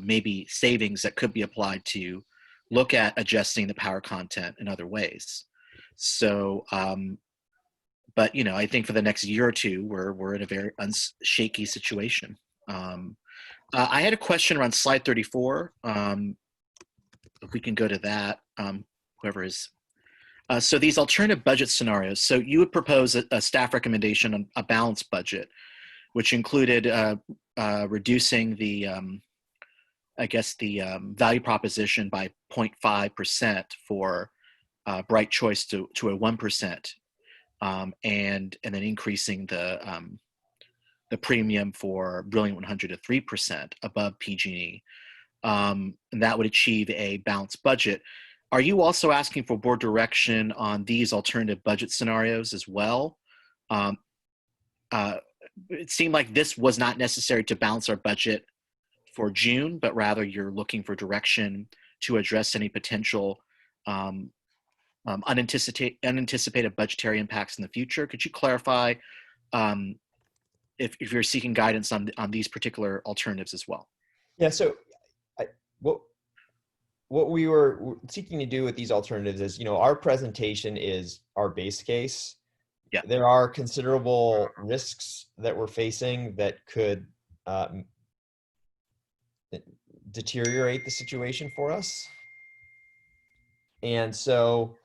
maybe savings that could be applied to look at adjusting the power content in other ways. So, but I think for the next year or two, we're in a very shaky situation. I had a question around slide 34. If we can go to that, whoever is. So these alternative budget scenarios. So you would propose a staff recommendation on a balanced budget, which included reducing the, value proposition by 0.5% for Bright Choice to a 1%, and then increasing the premium for Brilliant 100 to 3% above PG&E. And that would achieve a balanced budget. Are you also asking for board direction on these alternative budget scenarios as well? It seemed like this was not necessary to balance our budget for June, but rather you're looking for direction to address any potential unanticipated budgetary impacts in the future. Could you clarify if you're seeking guidance on these particular alternatives as well? Yeah, so what we were seeking to do with these alternatives is, our presentation is our base case. Yeah. There are considerable risks that we're facing that could deteriorate the situation for us. And so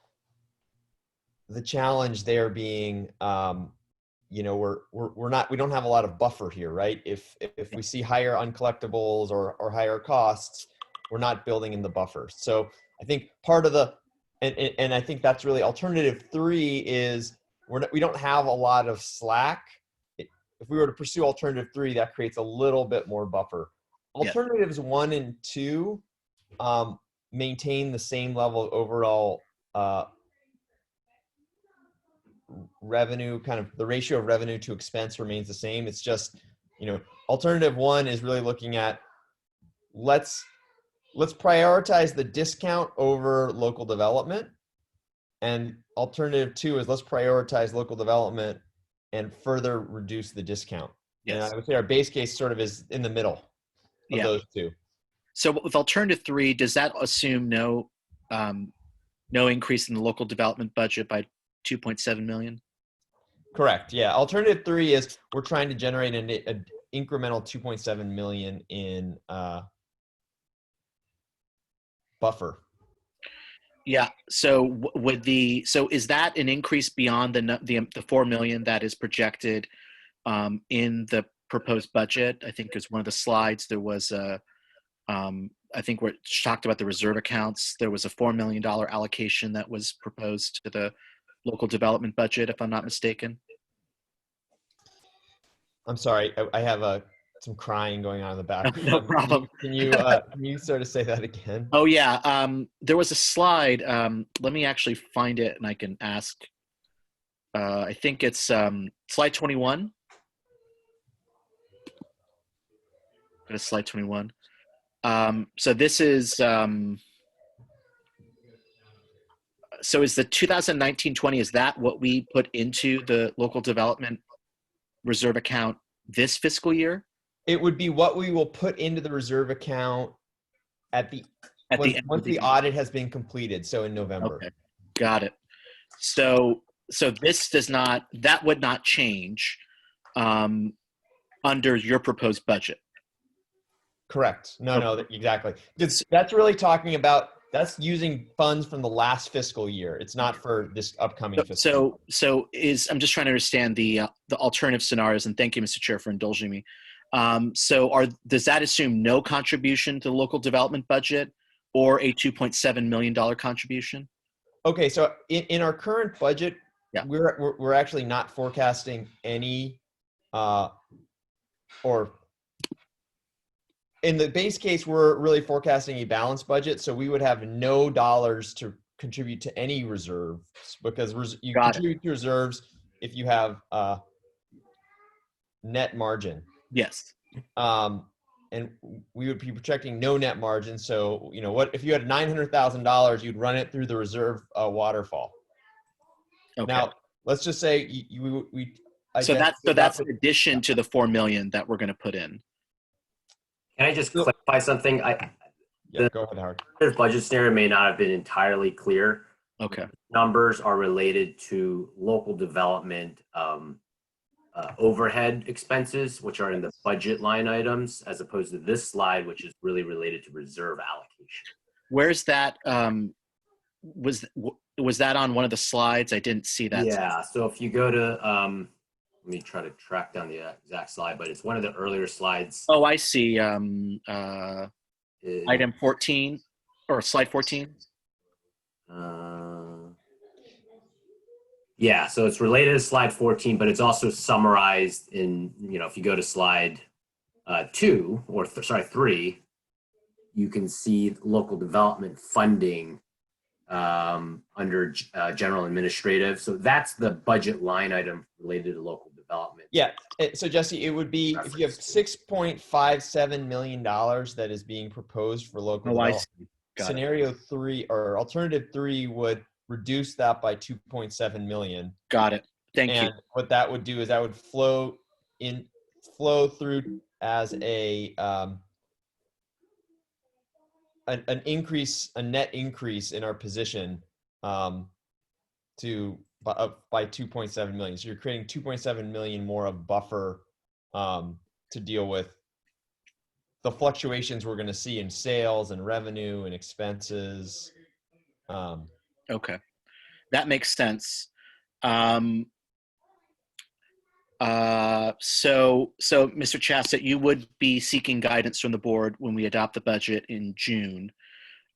the challenge there being, we don't have a lot of buffer here, right? If we see higher uncollectibles or higher costs, we're not building in the buffer. So I think part of and I think that's really alternative 3 is we don't have a lot of slack. If we were to pursue alternative 3, that creates a little bit more buffer. Alternatives 1 and 2 maintain the same level of overall revenue, kind of the ratio of revenue to expense remains the same. It's just, alternative 1 is really looking at let's prioritize the discount over local development. And alternative 2 is let's prioritize local development and further reduce the discount. Yes. And I would say our base case sort of is in the middle of those two. So with alternative 3, does that assume no increase in the local development budget by 2.7 million? Correct. Yeah. Alternative 3 is we're trying to generate an incremental 2.7 million in buffer. Yeah. So is that an increase beyond the 4 million that is projected in the proposed budget? I think as one of the slides there was I think we talked about the reserve accounts. There was a $4 million allocation that was proposed to the local development budget, if I'm not mistaken. I'm sorry, I have some crying going on in the background. No problem. Can you sort of say that again? Oh yeah, there was a slide. Let me actually find it, and I can ask. I think it's slide 21. Go to slide 21. So this is. So is the 2019-20, is that what we put into the local development reserve account this fiscal year? It would be what we will put into the reserve account once the audit has been completed. So in November. Okay, got it. So this that would not change under your proposed budget. Correct. No, exactly. That's really talking about, that's using funds from the last fiscal year. It's not for this upcoming fiscal year. I'm just trying to understand the alternative scenarios, and thank you, Mr. Chair, for indulging me. Does that assume no contribution to the local development budget or a $2.7 million contribution? Okay, so in our current budget, yeah, we're actually not forecasting any or in the base case, we're really forecasting a balanced budget. So we would have no dollars to contribute to any reserves, because you contribute to reserves if you have net margin. Yes. And we would be projecting no net margin. So, what if you had $900,000, you'd run it through the reserve waterfall. Okay. Now, let's just say So guess that's in addition to the 4 million that we're going to put in. Can I just clarify something? Yeah, go ahead, Howard. The budget scenario may not have been entirely clear. Okay. Numbers are related to local development overhead expenses, which are in the budget line items, as opposed to this slide, which is really related to reserve allocation. Where's that? Was that on one of the slides? I didn't see that. Yeah. So if you go to, let me try to track down the exact slide, but it's one of the earlier slides. Oh, I see. Item 14 or slide 14. Yeah, so it's related to slide 14, but it's also summarized in, if you go to slide 2 or 3, you can see local development funding under general administrative. So that's the budget line item related to local development. Yeah. So Jesse, it would be if you have $6.57 million that is being proposed for local development. Scenario 3 or alternative 3 would reduce that by 2.7 million. Got it. Thank you. And what that would do is that would flow through as a an increase, a net increase in our position by 2.7 million. So you're creating 2.7 million more of buffer to deal with the fluctuations we're going to see in sales and revenue and expenses. Okay, that makes sense. So Mr. Chasset, you would be seeking guidance from the board when we adopt the budget in June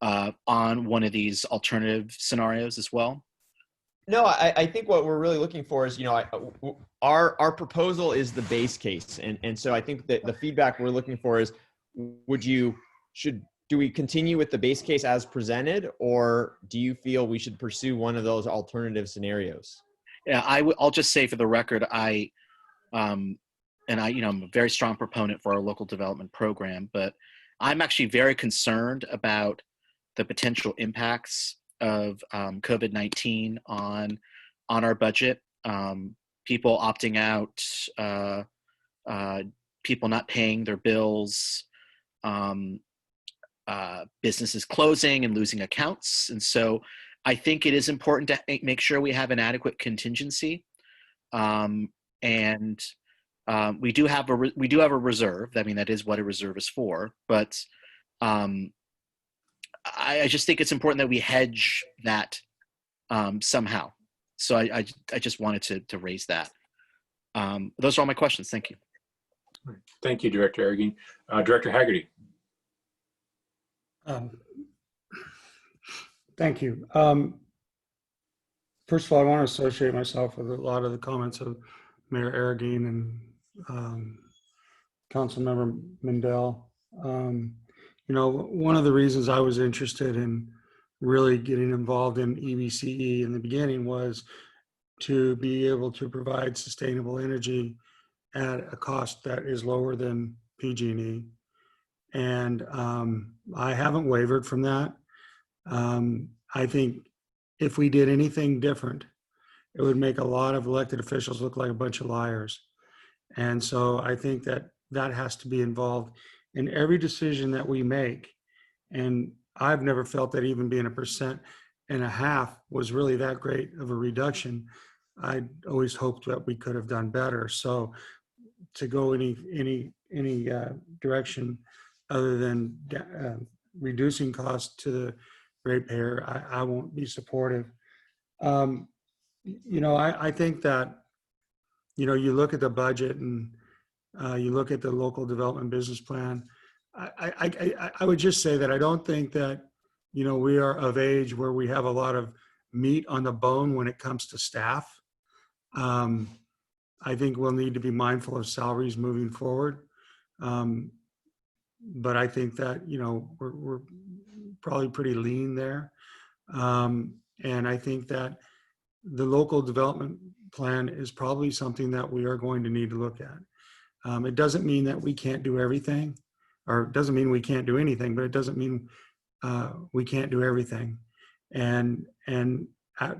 on one of these alternative scenarios as well? No, I think what we're really looking for is, our proposal is the base case. And so I think that the feedback we're looking for is, do we continue with the base case as presented, or do you feel we should pursue one of those alternative scenarios? Yeah, I'll just say for the record, I'm a very strong proponent for our local development program, but I'm actually very concerned about the potential impacts of COVID-19 on our budget. People opting out, people not paying their bills, businesses closing and losing accounts. And so I think it is important to make sure we have an adequate contingency. And we do have a reserve. I mean, that is what a reserve is for. But I just think it's important that we hedge that somehow. So I just wanted to raise that. Those are all my questions. Thank you. Thank you, Director Arreguín. Director Haggerty. Thank you. First of all, I want to associate myself with a lot of the comments of Mayor Arreguín and Councilmember Mindell. One of the reasons I was interested in really getting involved in EBCE in the beginning was to be able to provide sustainable energy at a cost that is lower than PG&E. And I haven't wavered from that. I think if we did anything different, it would make a lot of elected officials look like a bunch of liars. And so I think that has to be involved in every decision that we make. And I've never felt that even being 1.5% was really that great of a reduction. I always hoped that we could have done better. So to go any direction other than reducing costs to the ratepayer, I won't be supportive. I think that, you look at the budget and you look at the local development business plan. I would just say that I don't think that, we are of age where we have a lot of meat on the bone when it comes to staff. I think we'll need to be mindful of salaries moving forward. But I think that, we're probably pretty lean there. And I think that the local development plan is probably something that we are going to need to look at. It doesn't mean that we can't do everything, or it doesn't mean we can't do anything, but it doesn't mean we can't do everything. And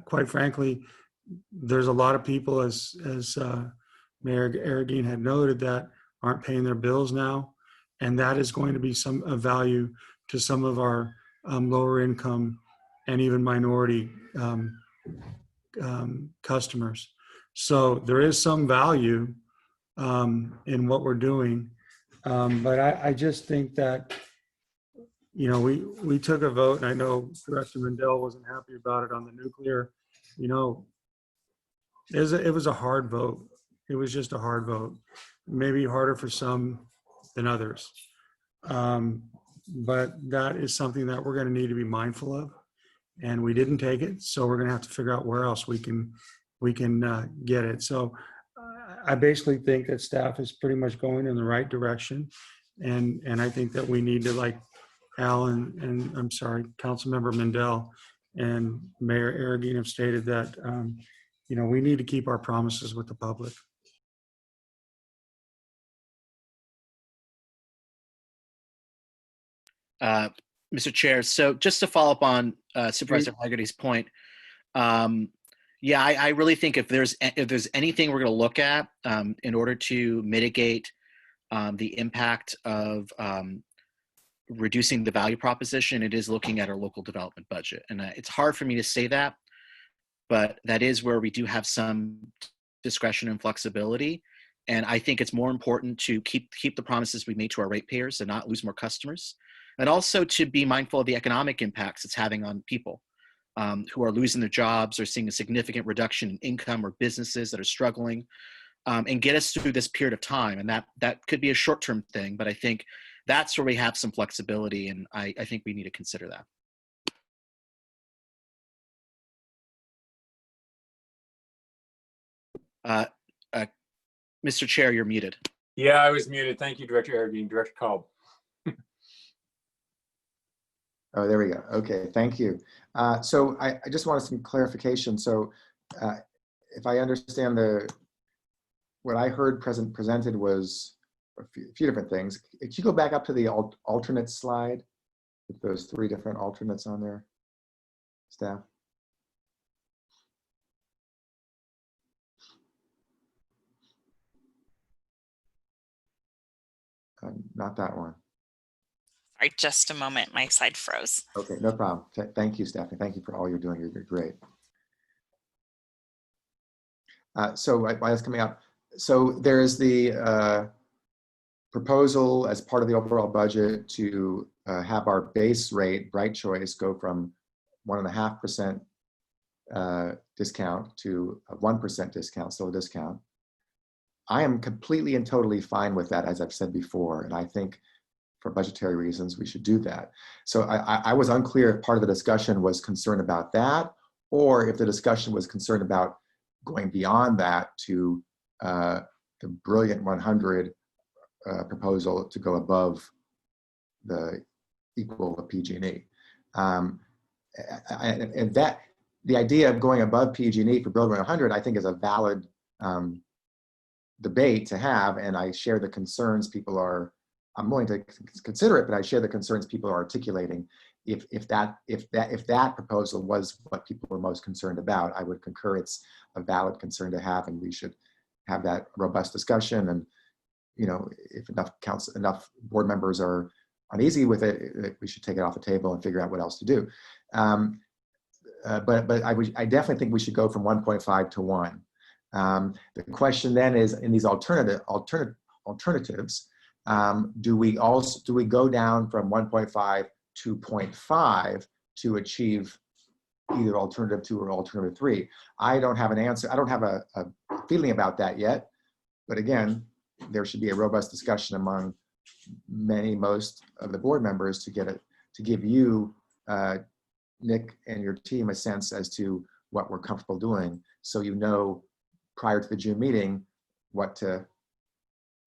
quite frankly, there's a lot of people, as Mayor Arreguín had noted, that aren't paying their bills now. And that is going to be of value to some of our lower income and even minority customers. So there is some value in what we're doing. But I just think that, you know, we took a vote, and I know Director Rendell wasn't happy about it on the nuclear. You know, it was a hard vote. It was just a hard vote. Maybe harder for some than others. But that is something that we're going to need to be mindful of. And we didn't take it, so we're going to have to figure out where else we can get it. So I basically think that staff is pretty much going in the right direction, and I think that we need to, like Alan and I'm sorry, Councilmember Mendel and Mayor Arreguín have stated, that you know, we need to keep our promises with the public. Mr. Chair, so just to follow up on Supervisor Haggerty's point, yeah, I really think if there's anything we're going to look at in order to mitigate the impact of reducing the value proposition, it is looking at our local development budget. And it's hard for me to say that, but that is where we do have some discretion and flexibility. And I think it's more important to keep the promises we made to our ratepayers and not lose more customers. And also to be mindful of the economic impacts it's having on people who are losing their jobs or seeing a significant reduction in income, or businesses that are struggling, and get us through this period of time. And that could be a short-term thing, but I think that's where we have some flexibility, and I think we need to consider that. Mr. Chair, you're muted. Yeah, I was muted. Thank you, Director Arreguín. Director Kolb. Oh, there we go. Okay, thank you. So I just wanted some clarification. So if I understand what I heard presented was a few different things. Could you go back up to the alternate slide with those 3 different alternates on there, staff? Not that one. Sorry, just a moment. My slide froze. Okay, no problem. Thank you, Stephanie. Thank you for all you're doing. You're great. So while it's coming up, so there's the proposal as part of the overall budget to have our base rate, Bright Choice, go from 1.5% discount to a 1% discount, still a discount. I am completely and totally fine with that, as I've said before, and I think for budgetary reasons we should do that. So I was unclear if part of the discussion was concerned about that, or if the discussion was concerned about going beyond that to the Brilliant 100 proposal to go above the equal of PG&E. And that, the idea of going above PG&E for Brilliant 100, I think is a valid debate to have, and I share the concerns people are, I'm willing to consider it, but I share the concerns people are articulating. If that proposal was what people were most concerned about, I would concur it's a valid concern to have, and we should have that robust discussion. And you know, if enough board members are uneasy with it, we should take it off the table and figure out what else to do. But I definitely think we should go from 1.5 to 1. The question then is, in these alternatives, do we go down from 1.5 to 0.5 to achieve either alternative 2 or alternative 3? I don't have an answer. I don't have a feeling about that yet. But again, there should be a robust discussion among most of the board members to give you, Nick and your team, a sense as to what we're comfortable doing, so you know prior to the June meeting what to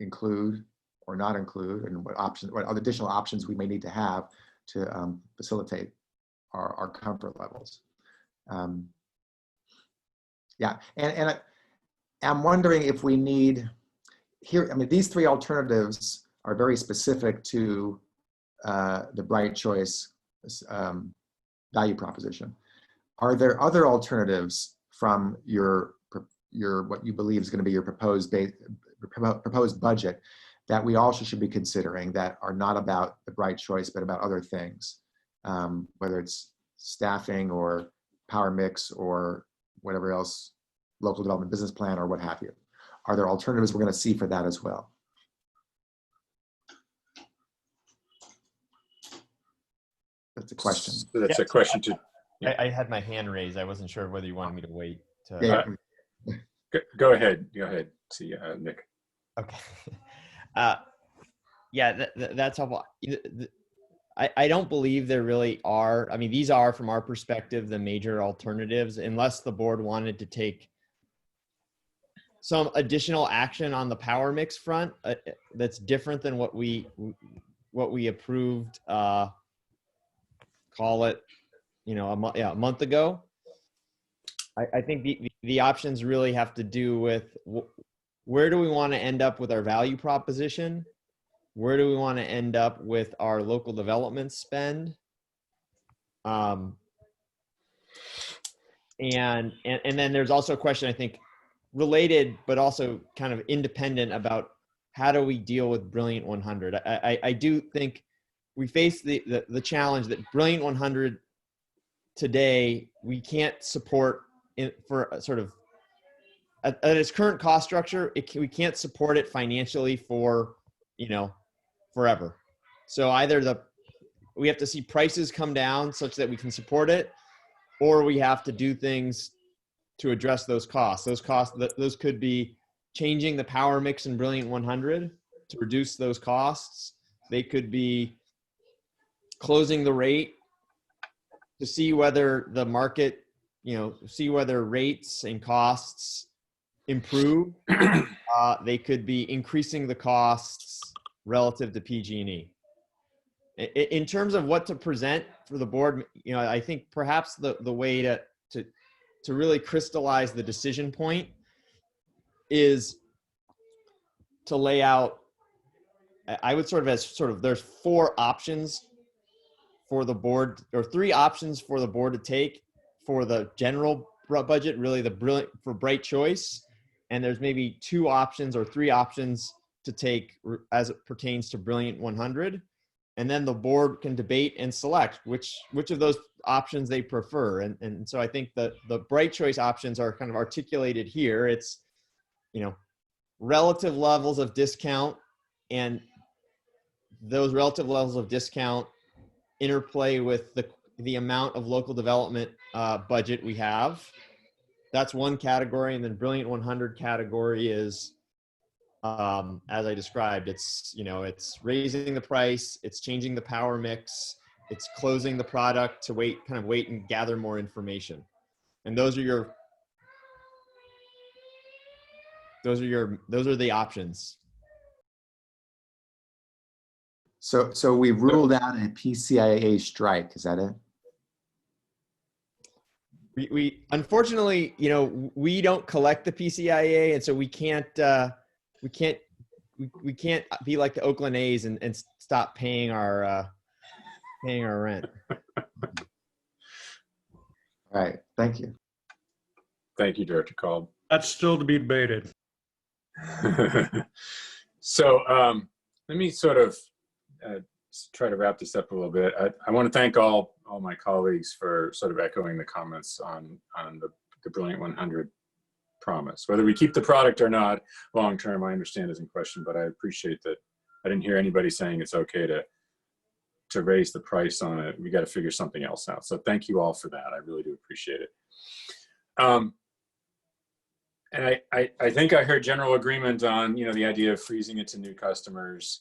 include or not include, and what other additional options we may need to have to facilitate our comfort levels. Yeah, and I'm wondering if we need here, I mean, these 3 alternatives are very specific to the Bright Choice value proposition. Are there other alternatives from your what you believe is going to be your proposed budget, that we also should be considering that are not about the Bright Choice, but about other things, whether it's staffing or power mix or whatever else, local development business plan or what have you. Are there alternatives we're going to see for that as well? That's a question. So that's a question to. I had my hand raised. I wasn't sure whether you wanted me to wait. Go ahead. Go ahead. See, Nick. Okay. Yeah, that's helpful. I don't believe there really are. I mean, these are, from our perspective, the major alternatives, unless the board wanted to take some additional action on the power mix front that's different than what we approved. Call it, a month ago. I think the options really have to do with where do we want to end up with our value proposition? Where do we want to end up with our local development spend? And then there's also a question, I think, related, but also kind of independent about how do we deal with Brilliant 100? I do think we face the challenge that Brilliant 100 today, we can't support for sort of at its current cost structure, we can't support it financially for, forever. So either we have to see prices come down such that we can support it, or we have to do things to address those costs. Those could be changing the power mix in Brilliant 100 to reduce those costs. They could be closing the rate to see whether the market, see whether rates and costs improve. They could be increasing the costs relative to PG&E. In terms of what to present for the board, I think perhaps the way to really crystallize the decision point is to lay out, I would there's 4 options for the board, or 3 options for the board to take for the general budget, really for Bright Choice. And there's maybe 2 options or 3 options to take as it pertains to Brilliant 100. And then the board can debate and select which of those options they prefer. And so I think that the Bright Choice options are kind of articulated here. It's, relative levels of discount, and those relative levels of discount interplay with the amount of local development budget we have. That's one category. And then Brilliant 100 category is, as I described, it's raising the price, it's changing the power mix, it's closing the product to wait and gather more information. And those are the options. So we ruled out a PCIA strike, is that it? We unfortunately, we don't collect the PCIA, and so we can't be like the Oakland A's and stop paying our rent. All right, thank you. Thank you, Director Kolb. That's still to be debated. So let me sort of try to wrap this up a little bit. I want to thank all my colleagues for sort of echoing the comments on the Brilliant 100 promise. Whether we keep the product or not long term, I understand isn't question, but I appreciate that. I didn't hear anybody saying it's okay to raise the price on it. We got to figure something else out. So thank you all for that. I really do appreciate it. And I think I heard general agreement on, the idea of freezing it to new customers,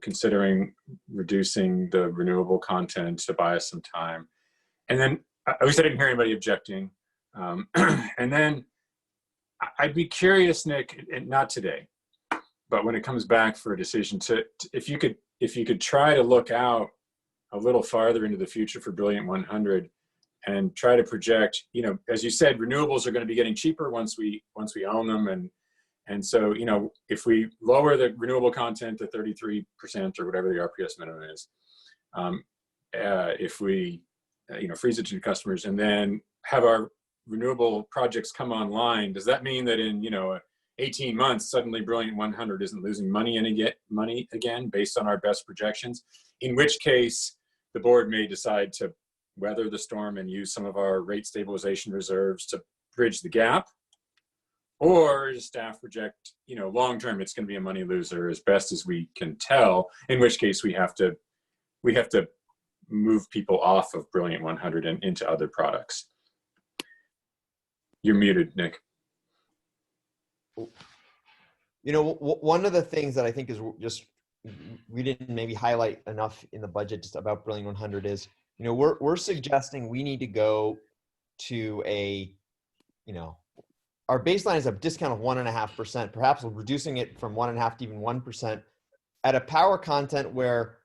considering reducing the renewable content to buy us some time. And then I wish I didn't hear anybody objecting. And then I'd be curious, Nick, and not today, but when it comes back for a decision, if you could try to look out a little farther into the future for Brilliant 100 and try to project, as you said, renewables are going to be getting cheaper once we own them. And so, if we lower the renewable content to 33% or whatever the RPS minimum is, if we, freeze it to customers and then have our renewable projects come online, does that mean that in 18 months suddenly Brilliant 100 isn't losing money again based on our best projections? In which case the board may decide to weather the storm and use some of our rate stabilization reserves to bridge the gap, or does staff project long term it's going to be a money loser as best as we can tell, in which case we have to move people off of Brilliant 100 and into other products. You're muted, Nick. One of the things that I think is just we didn't maybe highlight enough in the budget just about Brilliant 100 is, we're suggesting we need to go to our baseline is a discount of 1.5%, perhaps reducing it from 1.5 to even 1% at a power content where,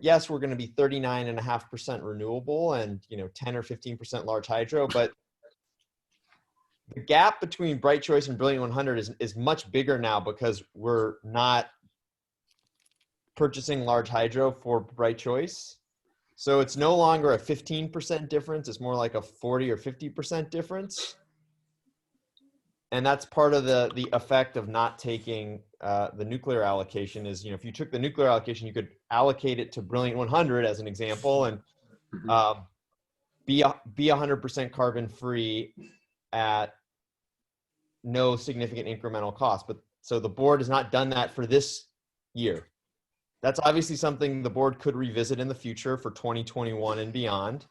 yes, we're going to be 39.5% renewable and, 10 or 15% large hydro, but the gap between Bright Choice and Brilliant 100 is much bigger now because we're not purchasing large hydro for Bright Choice. So it's no longer a 15% difference. It's more like a 40 or 50% difference. And that's part of the effect of not taking the nuclear allocation is, if you took the nuclear allocation, you could allocate it to Brilliant 100 as an example and be 100% carbon free at no significant incremental cost. But so the board has not done that for this year. That's obviously something the board could revisit in the future for 2021 and beyond.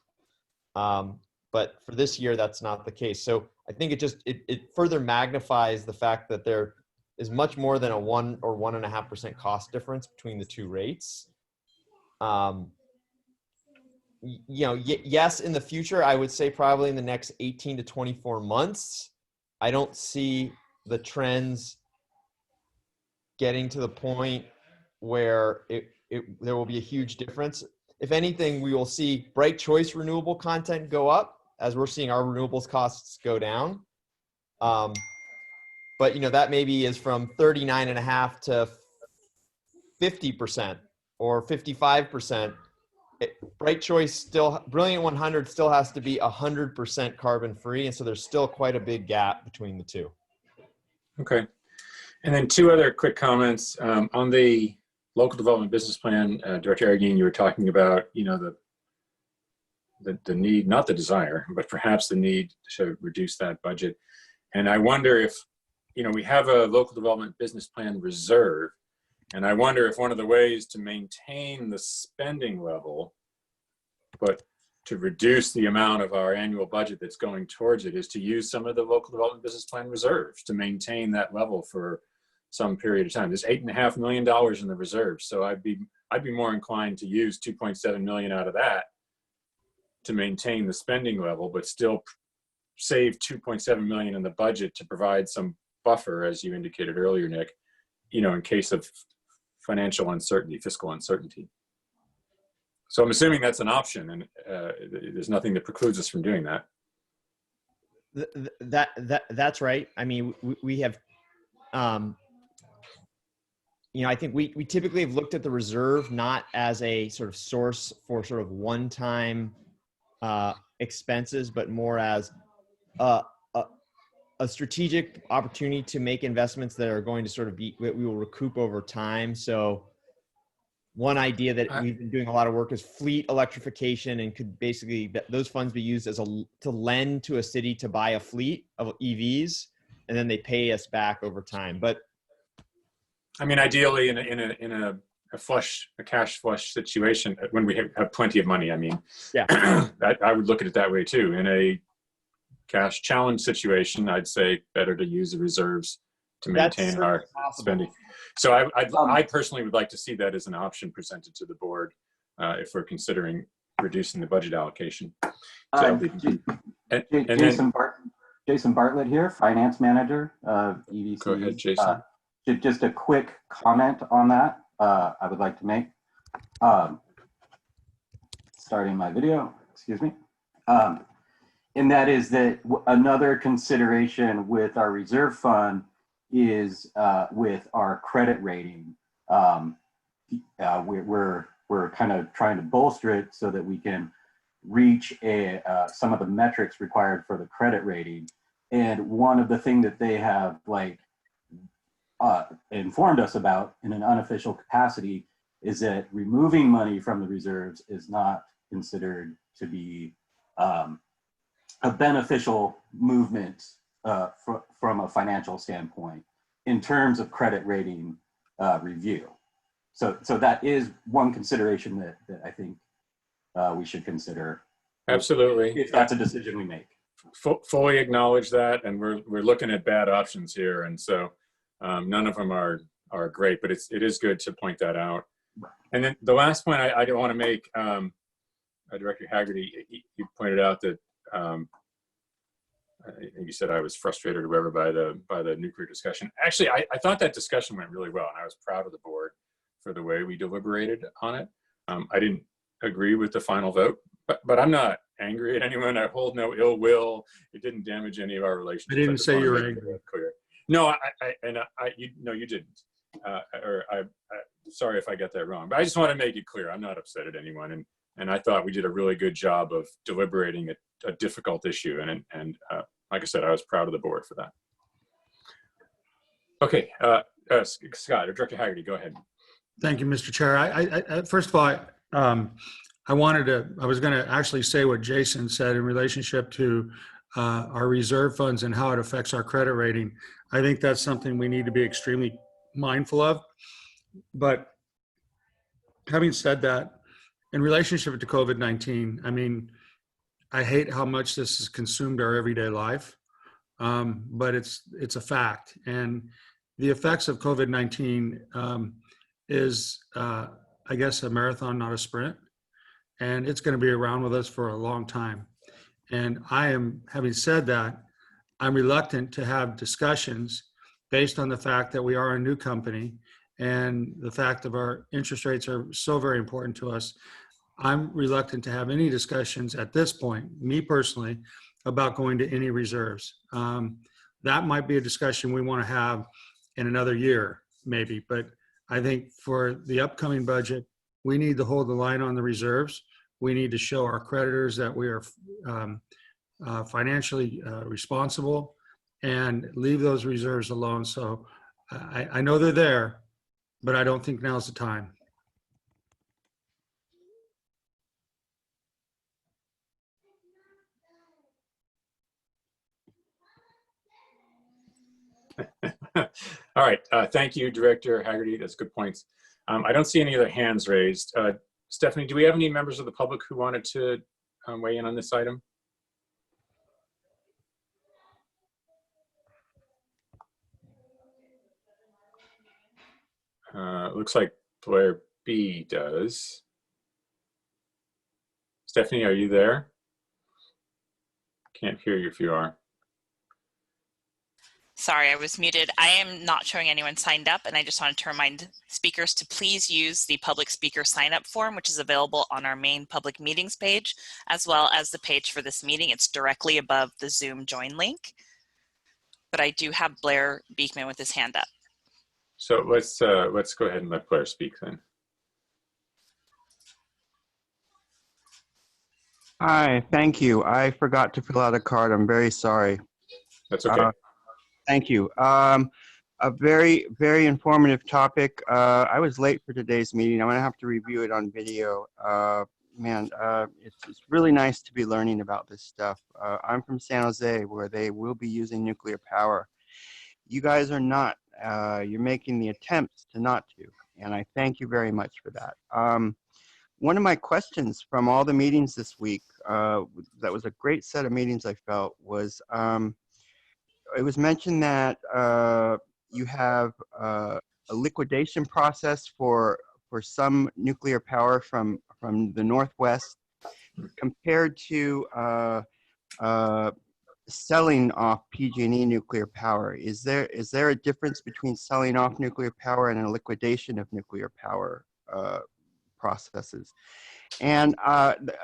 But for this year, that's not the case. So I think it further magnifies the fact that there is much more than a 1 or 1.5% cost difference between the two rates. Yes, in the future, I would say probably in the next 18 to 24 months, I don't see the trends getting to the point where there will be a huge difference. If anything, we will see Bright Choice renewable content go up as we're seeing our renewables costs go down. But that maybe is from 39.5 to 50% or 55%. Bright Choice Brilliant 100 still has to be 100% carbon free. And so there's still quite a big gap between the two. Okay. And then two other quick comments on the local development business plan. Director Arreguín, you were talking about, the need, not the desire, but perhaps the need to reduce that budget. And I wonder if, we have a local development business plan reserve, and I wonder if one of the ways to maintain the spending level, but to reduce the amount of our annual budget that's going towards it, is to use some of the local development business plan reserves to maintain that level for some period of time. There's $8.5 million in the reserve, so I'd be more inclined to use 2.7 million out of that to maintain the spending level, but still save 2.7 million in the budget to provide some buffer, as you indicated earlier, Nick, in case of financial uncertainty, fiscal uncertainty. So I'm assuming that's an option, and there's nothing that precludes us from doing that. That's right. I mean, we have, I think we typically have looked at the reserve not as a sort of source for sort of one-time expenses, but more as a strategic opportunity to make investments that are going to sort of we will recoup over time. So one idea that we've been doing a lot of work is fleet electrification, and could basically those funds be used to lend to a city to buy a fleet of EVs, and then they pay us back over time. But I mean, ideally in a cash flush situation, when we have plenty of money, I mean, yeah, I would look at it that way too. In a cash challenge situation, I'd say better to use the reserves to maintain our spending. So I personally would like to see that as an option presented to the board if we're considering reducing the budget allocation. So, Jason Bartlett here, finance manager of EVC. Go ahead, Jason. Just a quick comment on that I would like to make. Starting my video, excuse me. And that is that another consideration with our reserve fund is with our credit rating. We're kind of trying to bolster it so that we can reach some of the metrics required for the credit rating. And one of the things that they have informed us about in an unofficial capacity is that removing money from the reserves is not considered to be a beneficial movement from a financial standpoint in terms of credit rating review. So that is one consideration that I think we should consider. Absolutely. If that's a decision we make. Fully acknowledge that, and we're looking at bad options here, and so none of them are great, but it is good to point that out. And then the last point I don't want to make, Director Haggerty, you pointed out that you said I was frustrated or whatever by the nuclear discussion. Actually, I thought that discussion went really well, and I was proud of the board for the way we deliberated on it. I didn't agree with the final vote, but I'm not angry at anyone. I hold no ill will. It didn't damage any of our relationships. I didn't say you were angry. Clear. No, you didn't. Sorry if I got that wrong, but I just want to make it clear I'm not upset at anyone, and I thought we did a really good job of deliberating a difficult issue, and like I said, I was proud of the board for that. Okay, Scott or Director Haggerty, go ahead. Thank you, Mr. Chair. I first of all, I was going to actually say what Jason said in relationship to our reserve funds and how it affects our credit rating. I think that's something we need to be extremely mindful of. But having said that, in relationship to COVID-19, I mean, I hate how much this has consumed our everyday life, but it's a fact. And the effects of COVID-19 is, I guess, a marathon, not a sprint. And it's going to be around with us for a long time. And having said that, I'm reluctant to have discussions based on the fact that we are a new company and the fact that our interest rates are so very important to us. I'm reluctant to have any discussions at this point, me personally, about going to any reserves. That might be a discussion we want to have in another year, maybe. But I think for the upcoming budget, we need to hold the line on the reserves. We need to show our creditors that we are financially responsible and leave those reserves alone. So I know they're there, but I don't think now's the time. All right, thank you, Director Haggerty. That's good points. I don't see any other hands raised. Stephanie, do we have any members of the public who wanted to weigh in on this item? Looks like Blair B does. Stephanie, are you there? Can't hear you if you are. Sorry, I was muted. I am not showing anyone signed up, and I just wanted to remind speakers to please use the public speaker sign-up form, which is available on our main public meetings page, as well as the page for this meeting. It's directly above the Zoom join link. But I do have Blair Beekman with his hand up. So let's go ahead and let Blair speak then. Hi, thank you. I forgot to fill out a card. I'm very sorry. That's okay. Thank you. A very, very informative topic. I was late for today's meeting. I'm going to have to review it on video. It's really nice to be learning about this stuff. I'm from San Jose, where they will be using nuclear power. You guys are not. You're making the attempts to not to, and I thank you very much for that. One of my questions from all the meetings this week, that was a great set of meetings I felt, was it was mentioned that you have a liquidation process for some nuclear power from the Northwest compared to selling off PG&E nuclear power. Is there a difference between selling off nuclear power and a liquidation of nuclear power processes? And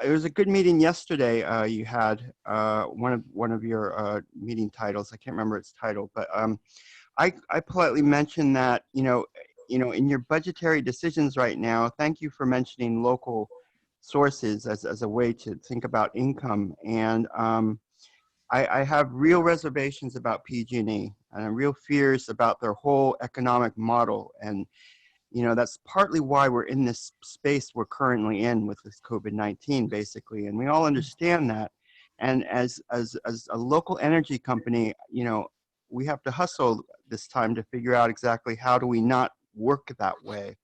it was a good meeting yesterday. You had one of your meeting titles. I can't remember its title, but I politely mentioned that in your budgetary decisions right now. Thank you for mentioning local sources as a way to think about income. And I have real reservations about PG&E and real fears about their whole economic model. And, you know, that's partly why we're in this space we're currently in with this COVID-19, basically. And we all understand that. And as a local energy company, you know, we have to hustle this time to figure out exactly how do we not work that way.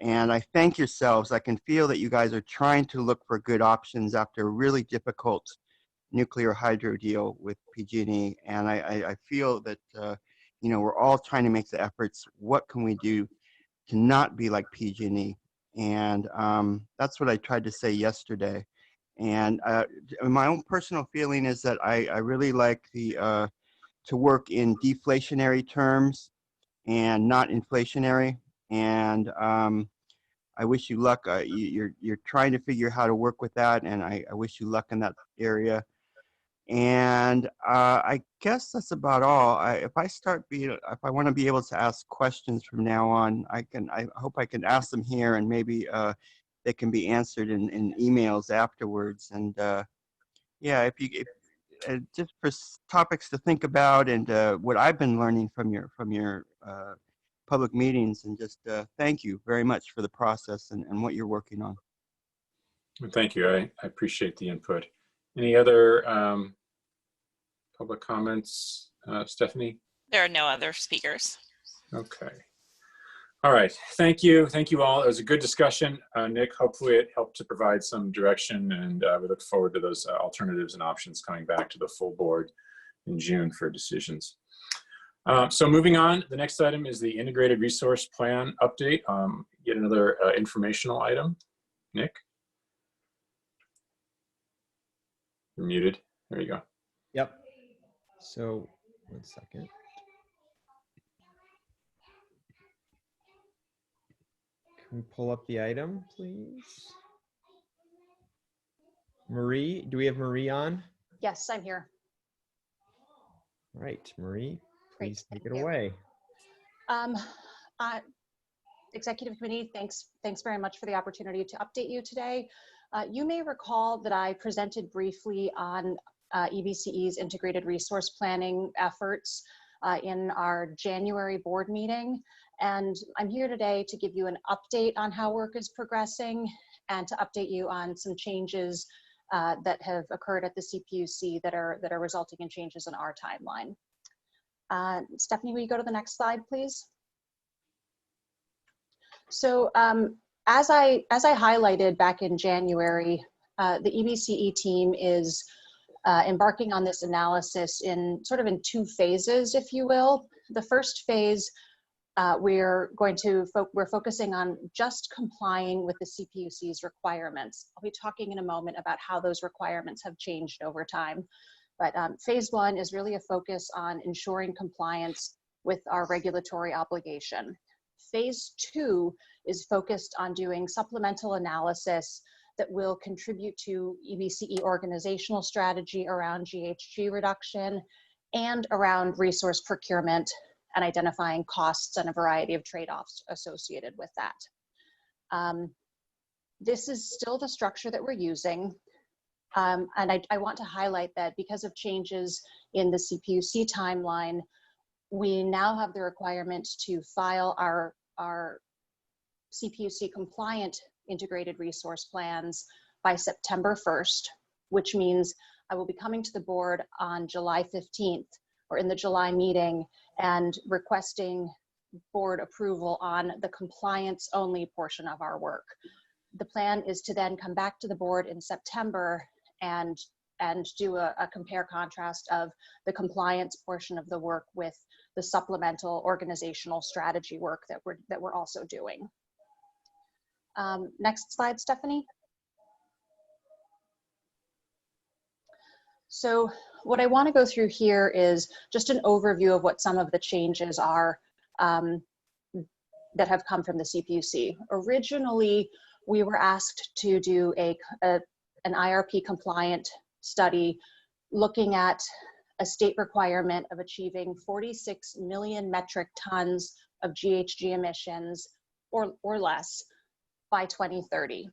And I thank yourselves. I can feel that you guys are trying to look for good options after a really difficult nuclear hydro deal with PG&E. And I feel that, you know, we're all trying to make the efforts. What can we do to not be like PG&E? And that's what I tried to say yesterday. And my own personal feeling is that I really like the to work in deflationary terms and not inflationary. And I wish you luck. You're trying to figure how to work with that, and I wish you luck in that area. And I guess that's about all. If I want to be able to ask questions from now on, I hope I can ask them here, and maybe they can be answered in emails afterwards. And yeah, if just for topics to think about, and what I've been learning from your public meetings, and just thank you very much for the process and what you're working on. Thank you. I appreciate the input. Any other public comments, Stephanie? There are no other speakers. Okay. All right. Thank you. Thank you all. It was a good discussion. Nick, hopefully it helped to provide some direction, and we look forward to those alternatives and options coming back to the full board in June for decisions. So moving on, the next item is the Integrated Resource Plan update. Yet another informational item. Nick? You're muted. There you go. Yep. So 1 second. Can we pull up the item, please? Marie, do we have Marie on? Yes, I'm here. All right, Marie, please Great, take it thank you. away. Executive Committee, thanks very much for the opportunity to update you today. You may recall that I presented briefly on EBCE's integrated resource planning efforts in our January board meeting. And I'm here today to give you an update on how work is progressing and to update you on some changes that have occurred at the CPUC that are resulting in changes in our timeline. Stephanie, will you go to the next slide, please? So as I highlighted back in January, the EBCE team is embarking on this analysis in two phases, if you will. The first phase, we're focusing on just complying with the CPUC's requirements. I'll be talking in a moment about how those requirements have changed over time. But phase one is really a focus on ensuring compliance with our regulatory obligation. Phase two is focused on doing supplemental analysis that will contribute to EBCE organizational strategy around GHG reduction and around resource procurement and identifying costs and a variety of trade-offs associated with that. This is still the structure that we're using. And I want to highlight that because of changes in the CPUC timeline, we now have the requirement to file our CPUC compliant integrated resource plans by September 1st, which means I will be coming to the board on July 15th or in the July meeting and requesting board approval on the compliance only portion of our work. The plan is to then come back to the board in September and do a compare contrast of the compliance portion of the work with the supplemental organizational strategy work that we're also doing. Next slide, Stephanie. So what I want to go through here is just an overview of what some of the changes are that have come from the CPUC. Originally, we were asked to do an IRP compliant study looking at a state requirement of achieving 46 million metric tons of GHG emissions or less by 2030.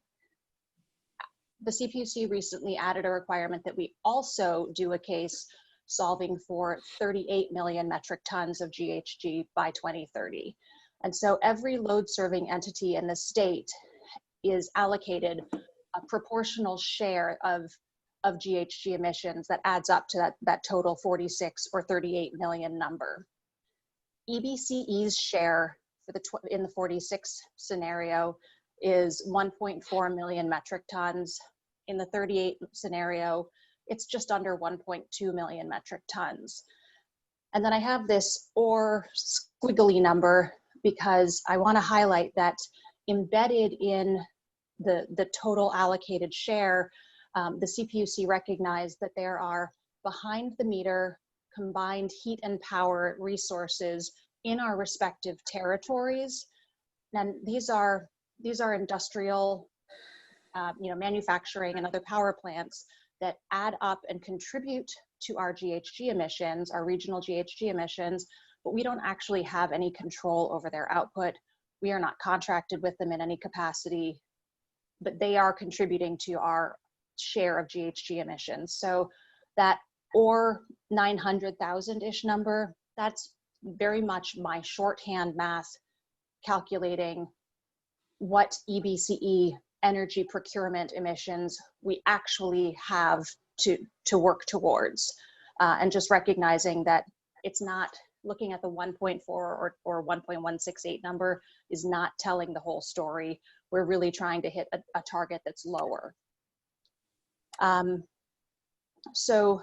the CPUC recently added a requirement that we also do a case solving for 38 million metric tons of GHG by 2030. And so every load serving entity in the state is allocated a proportional share of GHG emissions that adds up to that total 46 or 38 million number. EBCE's share for in the 46 scenario is 1.4 million metric tons. In the 38 scenario, it's just under 1.2 million metric tons. And then I have this or squiggly number because I want to highlight that embedded in the total allocated share, the CPUC recognized that there are behind the meter combined heat and power resources in our respective territories. And these are industrial, manufacturing and other power plants that add up and contribute to our GHG emissions, our regional GHG emissions, but we don't actually have any control over their output. We are not contracted with them in any capacity, but they are contributing to our share of GHG emissions. So that or 900,000-ish number, that's very much my shorthand math calculating what EBCE energy procurement emissions we actually have to work towards. And just recognizing that it's not looking at the 1.4 or 1.168 number is not telling the whole story. We're really trying to hit a target that's lower. So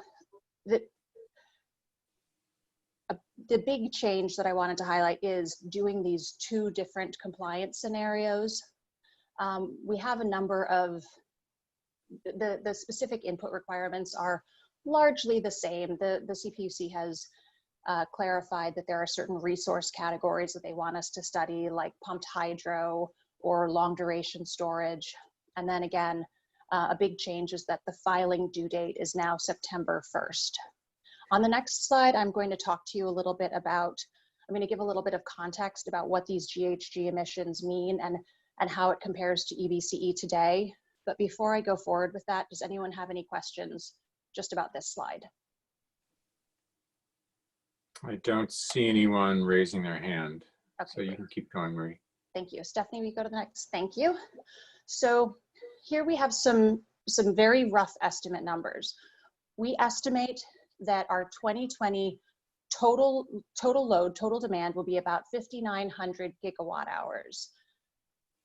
the big change that I wanted to highlight is doing these two different compliance scenarios. We have a number of, the specific input requirements are largely the same. The CPUC has clarified that there are certain resource categories that they want us to study, like pumped hydro or long duration storage. And then again, a big change is that the filing due date is now September 1st. On the next slide, I'm going to talk to you a little bit about, I'm going to give a little bit of context about what these GHG emissions mean and how it compares to EBCE today. But before I go forward with that, does anyone have any questions just about this slide? I don't see anyone raising their hand. Okay, so you can keep going, Marie. Thank you. Stephanie, we go to the next. Thank you. So here we have some very rough estimate numbers. We estimate that our 2020 total load, total demand will be about 5,900 gigawatt hours.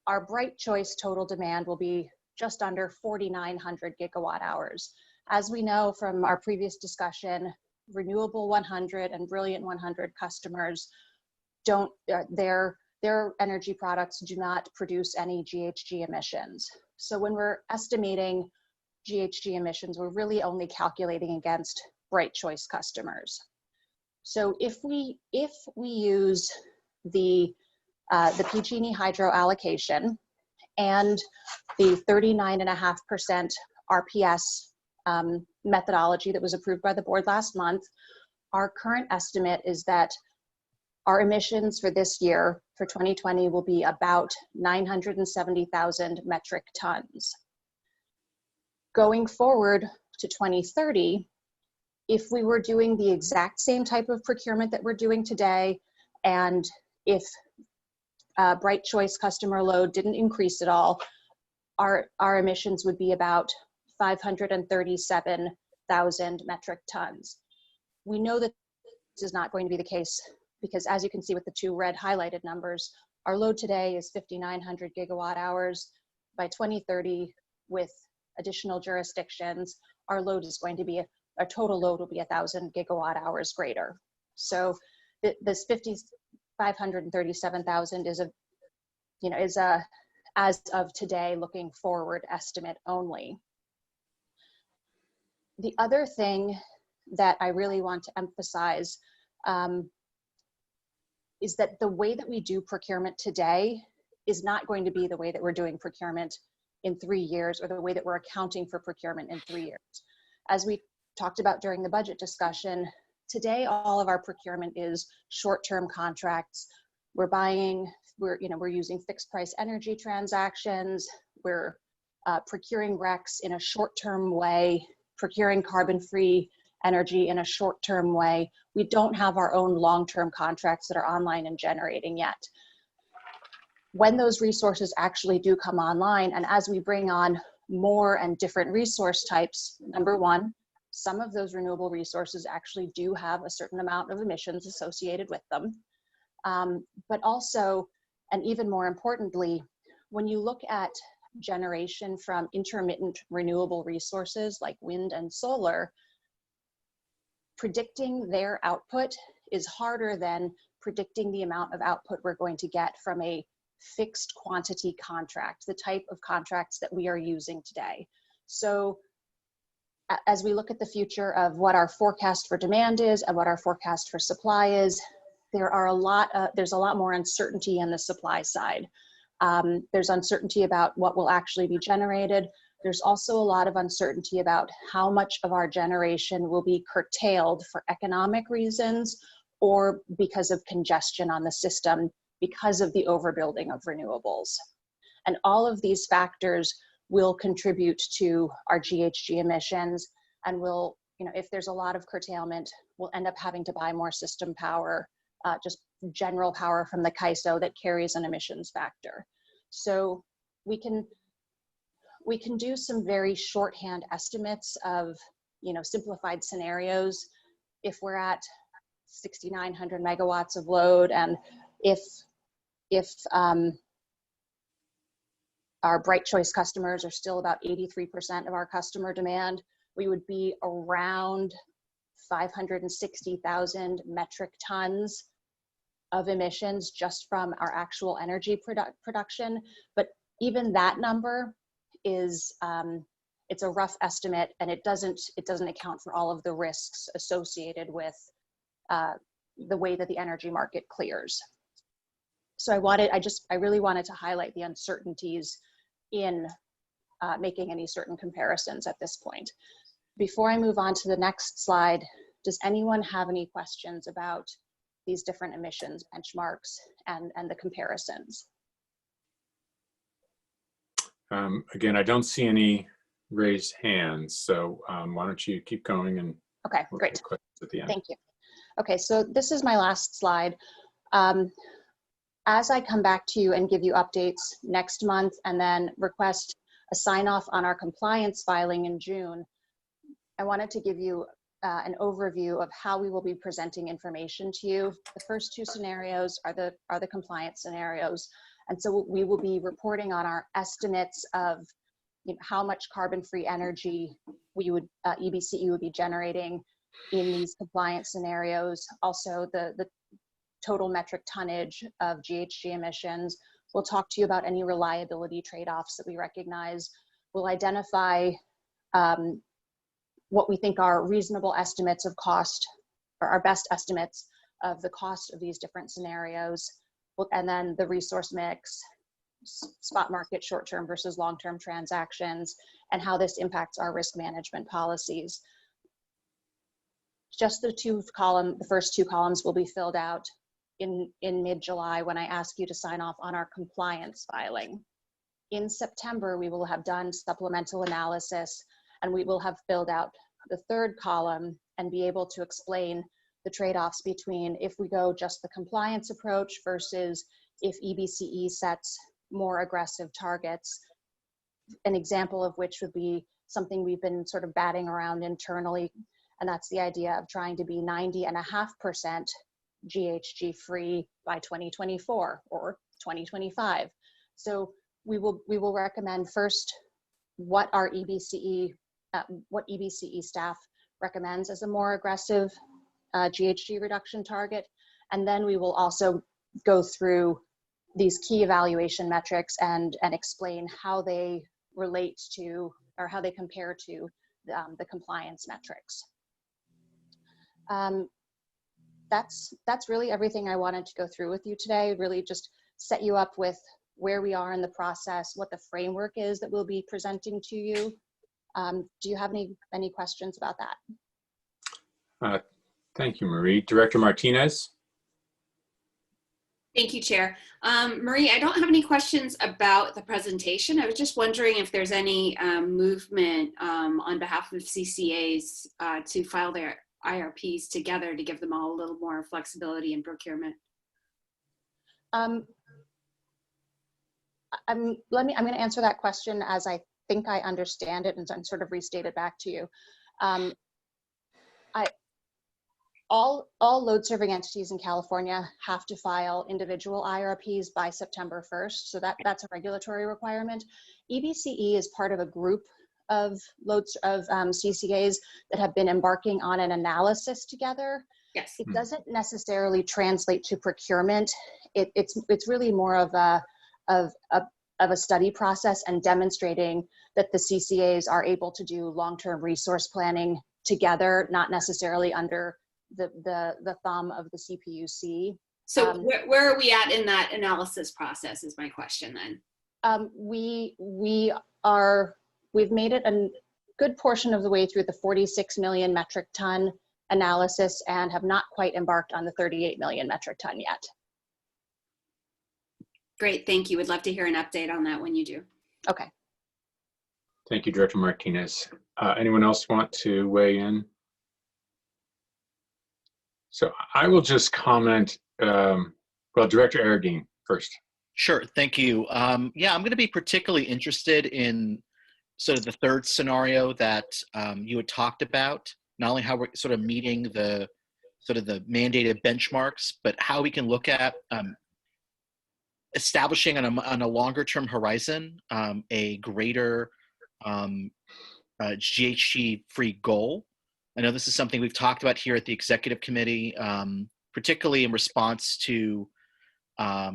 Our Bright Choice total demand will be just under 4,900 gigawatt hours. As we know from our previous discussion, Renewable 100 and Brilliant 100 customers don't, their energy products do not produce any GHG emissions. So when we're estimating GHG emissions, we're really only calculating against Bright Choice customers. So if we use the PG&E hydro allocation and the 39.5% RPS methodology that was approved by the board last month, our current estimate is that our emissions for this year, for 2020, will be about 970,000 metric tons. Going forward to 2030, if we were doing the exact same type of procurement that we're doing today, and if Bright Choice customer load didn't increase at all, our emissions would be about 537,000 metric tons. We know that this is not going to be the case because, as you can see with the two red highlighted numbers, our load today is 5,900 gigawatt hours. By 2030, with additional jurisdictions, our load is going to be, our total load will be 1,000 gigawatt hours greater. So this 537,000 is a as of today looking forward estimate only. The other thing that I really want to emphasize is that the way that we do procurement today is not going to be the way that we're doing procurement in 3 years, or the way that we're accounting for procurement in 3 years. As we talked about during the budget discussion, today all of our procurement is short-term contracts. We're using fixed price energy transactions. We're procuring RECs in a short-term way, procuring carbon-free energy in a short-term way. We don't have our own long-term contracts that are online and generating yet. When those resources actually do come online, and as we bring on more and different resource types, number one, some of those renewable resources actually do have a certain amount of emissions associated with them. But also, and even more importantly, when you look at generation from intermittent renewable resources like wind and solar, predicting their output is harder than predicting the amount of output we're going to get from a fixed quantity contract, the type of contracts that we are using today. So as we look at the future of what our forecast for demand is and what our forecast for supply is, there's a lot more uncertainty on the supply side. There's uncertainty about what will actually be generated. There's also a lot of uncertainty about how much of our generation will be curtailed for economic reasons or because of congestion on the system because of the overbuilding of renewables. And all of these factors will contribute to our GHG emissions, and will, if there's a lot of curtailment, we'll end up having to buy more system power, just general power from the CAISO that carries an emissions factor. So we can do some very shorthand estimates of, simplified scenarios. If we're at 6,900 megawatts of load, and if our Bright Choice customers are still about 83% of our customer demand, we would be around 560,000 metric tons of emissions just from our actual energy production. But even that number is, it's a rough estimate, and it doesn't account for all of the risks associated with the way that the energy market clears. So I really wanted to highlight the uncertainties in making any certain comparisons at this point. Before I move on to the next slide, does anyone have any questions about these different emissions benchmarks and the comparisons? Again, I don't see any raised hands, so why don't you keep going, and okay, great. At the end. Thank you. Okay, so this is my last slide. As I come back to you and give you updates next month and then request a sign off on our compliance filing in June, I wanted to give you an overview of how we will be presenting information to you. The first two scenarios are the compliance scenarios. And so we will be reporting on our estimates of how much carbon-free energy EBCE would be generating in these compliance scenarios. Also the total metric tonnage of GHG emissions. We'll talk to you about any reliability trade-offs that we recognize. We'll identify what we think are reasonable estimates of cost, or our best estimates of the cost of these different scenarios. And then the resource mix, spot market, short-term versus long-term transactions, and how this impacts our risk management policies. Just the first two columns will be filled out in mid-July when I ask you to sign off on our compliance filing. In September, we will have done supplemental analysis, and we will have filled out the third column and be able to explain the trade-offs between if we go just the compliance approach versus if EBCE sets more aggressive targets. An example of which would be something we've been sort of batting around internally, and that's the idea of trying to be 90.5% GHG free by 2024 or 2025. So we will recommend first what our EBCE staff recommends as a more aggressive GHG reduction target, and then we will also go through these key evaluation metrics and explain how they relate to, or how they compare to the compliance metrics. That's really everything I wanted to go through with you today. Really just set you up with where we are in the process, what the framework is that we'll be presenting to you. Do you have any questions about that? Thank you, Marie. Director Martinez? Thank you, Chair. Marie, I don't have any questions about the presentation. I was just wondering if there's any movement on behalf of CCAs to file their IRPs together to give them all a little more flexibility in procurement. I'm going to answer that question as I think I understand it and sort of restate it back to you. All load serving entities in California have to file individual IRPs by September 1st. So that's a regulatory requirement. EBCE is part of a group of CCAs that have been embarking on an analysis together. Yes. It doesn't necessarily translate to procurement. It's really more of a study process and demonstrating that the CCAs are able to do long-term resource planning together, not necessarily under the thumb of the CPUC. So where are we at in that analysis process is my question then. We've made it a good portion of the way through the 46 million metric ton analysis and have not quite embarked on the 38 million metric ton yet. Great, thank you. Would love to hear an update on that when you do. Okay. Thank you, Director Martinez. Anyone else want to weigh in? So I will just comment, well, Director Arreguín first. Sure, thank you. Yeah, I'm going to be particularly interested in sort of the third scenario that you had talked about, not only how we're sort of meeting the sort of the mandated benchmarks, but how we can look at establishing on a longer term horizon a greater GHG-free goal. I know this is something we've talked about here at the Executive Committee, particularly in response to I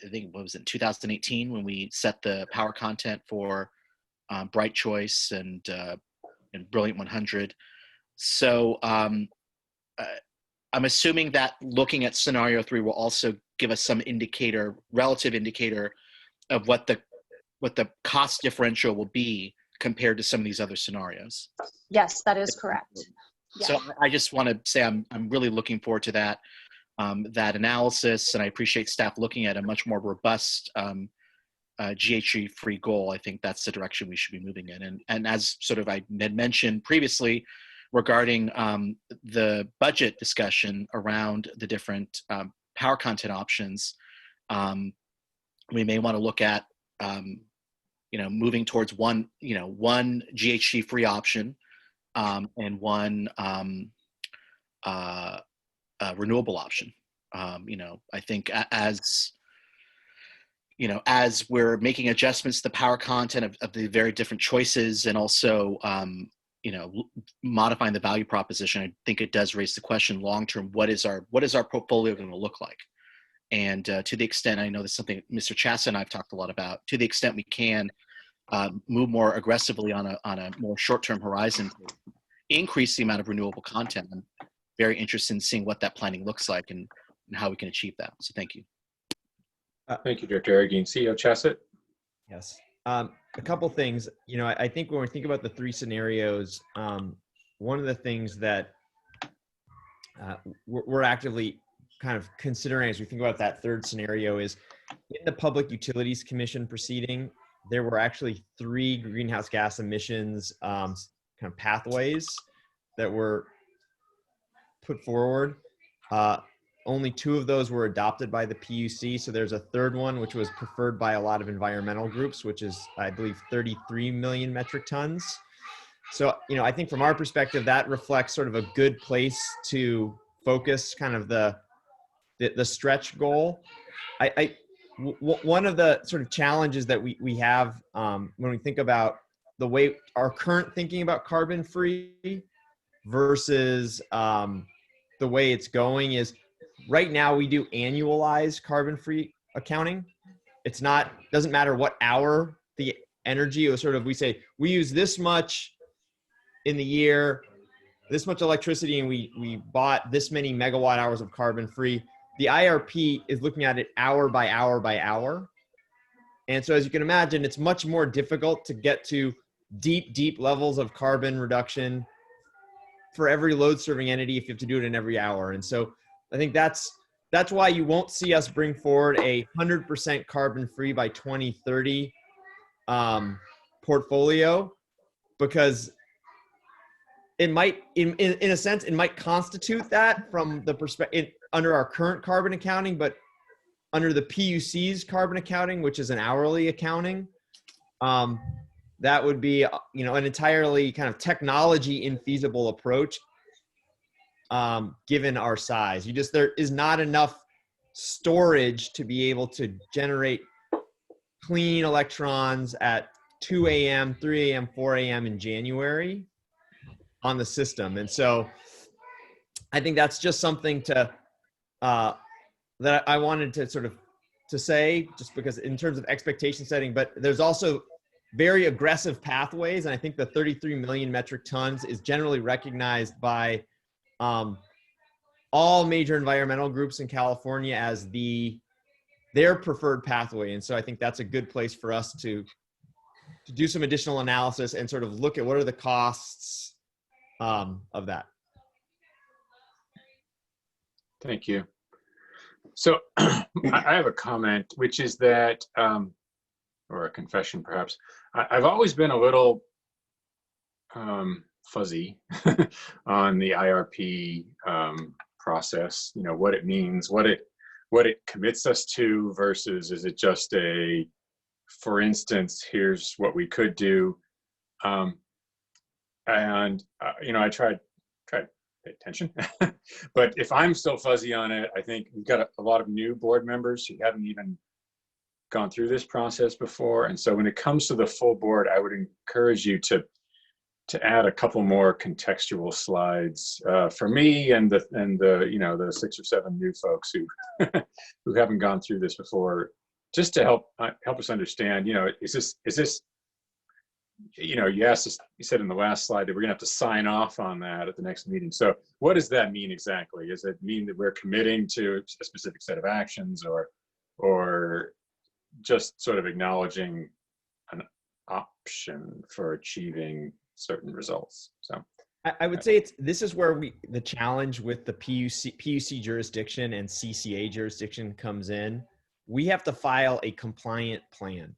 think, what was it, 2018, when we set the power content for Bright Choice and Brilliant 100. So I'm assuming that looking at scenario 3 will also give us some indicator, relative indicator of what the cost differential will be compared to some of these other scenarios. Yes, that is correct. Yeah. So I just want to say I'm really looking forward to that analysis, and I appreciate staff looking at a much more robust GHG-free goal. I think that's the direction we should be moving in. And as sort of I had mentioned previously regarding the budget discussion around the different power content options, we may want to look at moving towards one GHG-free option and one renewable option. I think as we're making adjustments to the power content of the very different choices, and also modifying the value proposition, I think it does raise the question long term: what is our portfolio going to look like? And to the extent, I know that's something Mr. Chassa and I've talked a lot about, to the extent we can move more aggressively on a more short-term horizon to increase the amount of renewable content. I'm very interested in seeing what that planning looks like and how we can achieve that. So thank you. Thank you, Director Arreguín. CEO Chassa? Yes. A couple things. I think when we think about the three scenarios, one of the things that we're actively kind of considering as we think about that third scenario is in the Public Utilities Commission proceeding, there were actually 3 greenhouse gas emissions kind of pathways that were put forward. Only 2 of those were adopted by the PUC. So there's a third one, which was preferred by a lot of environmental groups, which is, I believe, 33 million metric tons. So, I think from our perspective, that reflects sort of a good place to focus kind of the stretch goal. One of the sort of challenges that we have when we think about the way our current thinking about carbon free versus the way it's going is right now we do annualized carbon free accounting. Doesn't matter what hour the energy, or sort of we say we use this much in the year, this much electricity, and we bought this many megawatt hours of carbon free. The IRP is looking at it hour by hour by hour. And so as you can imagine, it's much more difficult to get to deep levels of carbon reduction for every load serving entity if you have to do it in every hour. And so I think that's that's why you won't see us bring forward a 100% carbon-free by 2030 portfolio, because it might, in a sense, it might constitute that from the perspective under our current carbon accounting, but under the PUC's carbon accounting, which is an hourly accounting, that would be, an entirely kind of technology infeasible approach, given our size. There is not enough storage to be able to generate clean electrons at 2 a.m., 3 a.m., 4 a.m. in January on the system. And so I think that's just something that I wanted to sort of to say, just because in terms of expectation setting, but there's also very aggressive pathways. And I think the 33 million metric tons is generally recognized by all major environmental groups in California as their preferred pathway. And so I think that's a good place for us to do some additional analysis and sort of look at what are the costs of that. Thank you. So I have a comment, which is that, or a confession perhaps, I've always been a little fuzzy on the IRP process, what it means, what it commits us to versus is it just for instance, here's what we could do. I tried to pay attention, but if I'm still fuzzy on it, I think we've got a lot of new board members who haven't even gone through this process before. And so when it comes to the full board, I would encourage you to add a couple more contextual slides for me and the 6 or 7 new folks who haven't gone through this before, just to help us understand, is this you asked us, you said in the last slide that we're gonna have to sign off on that at the next meeting. So what does that mean exactly? Does it mean that we're committing to a specific set of actions, or just sort of acknowledging an option for achieving certain results? So I would say this is where the challenge with the PUC jurisdiction and CCA jurisdiction comes in. We have to file a compliant plan.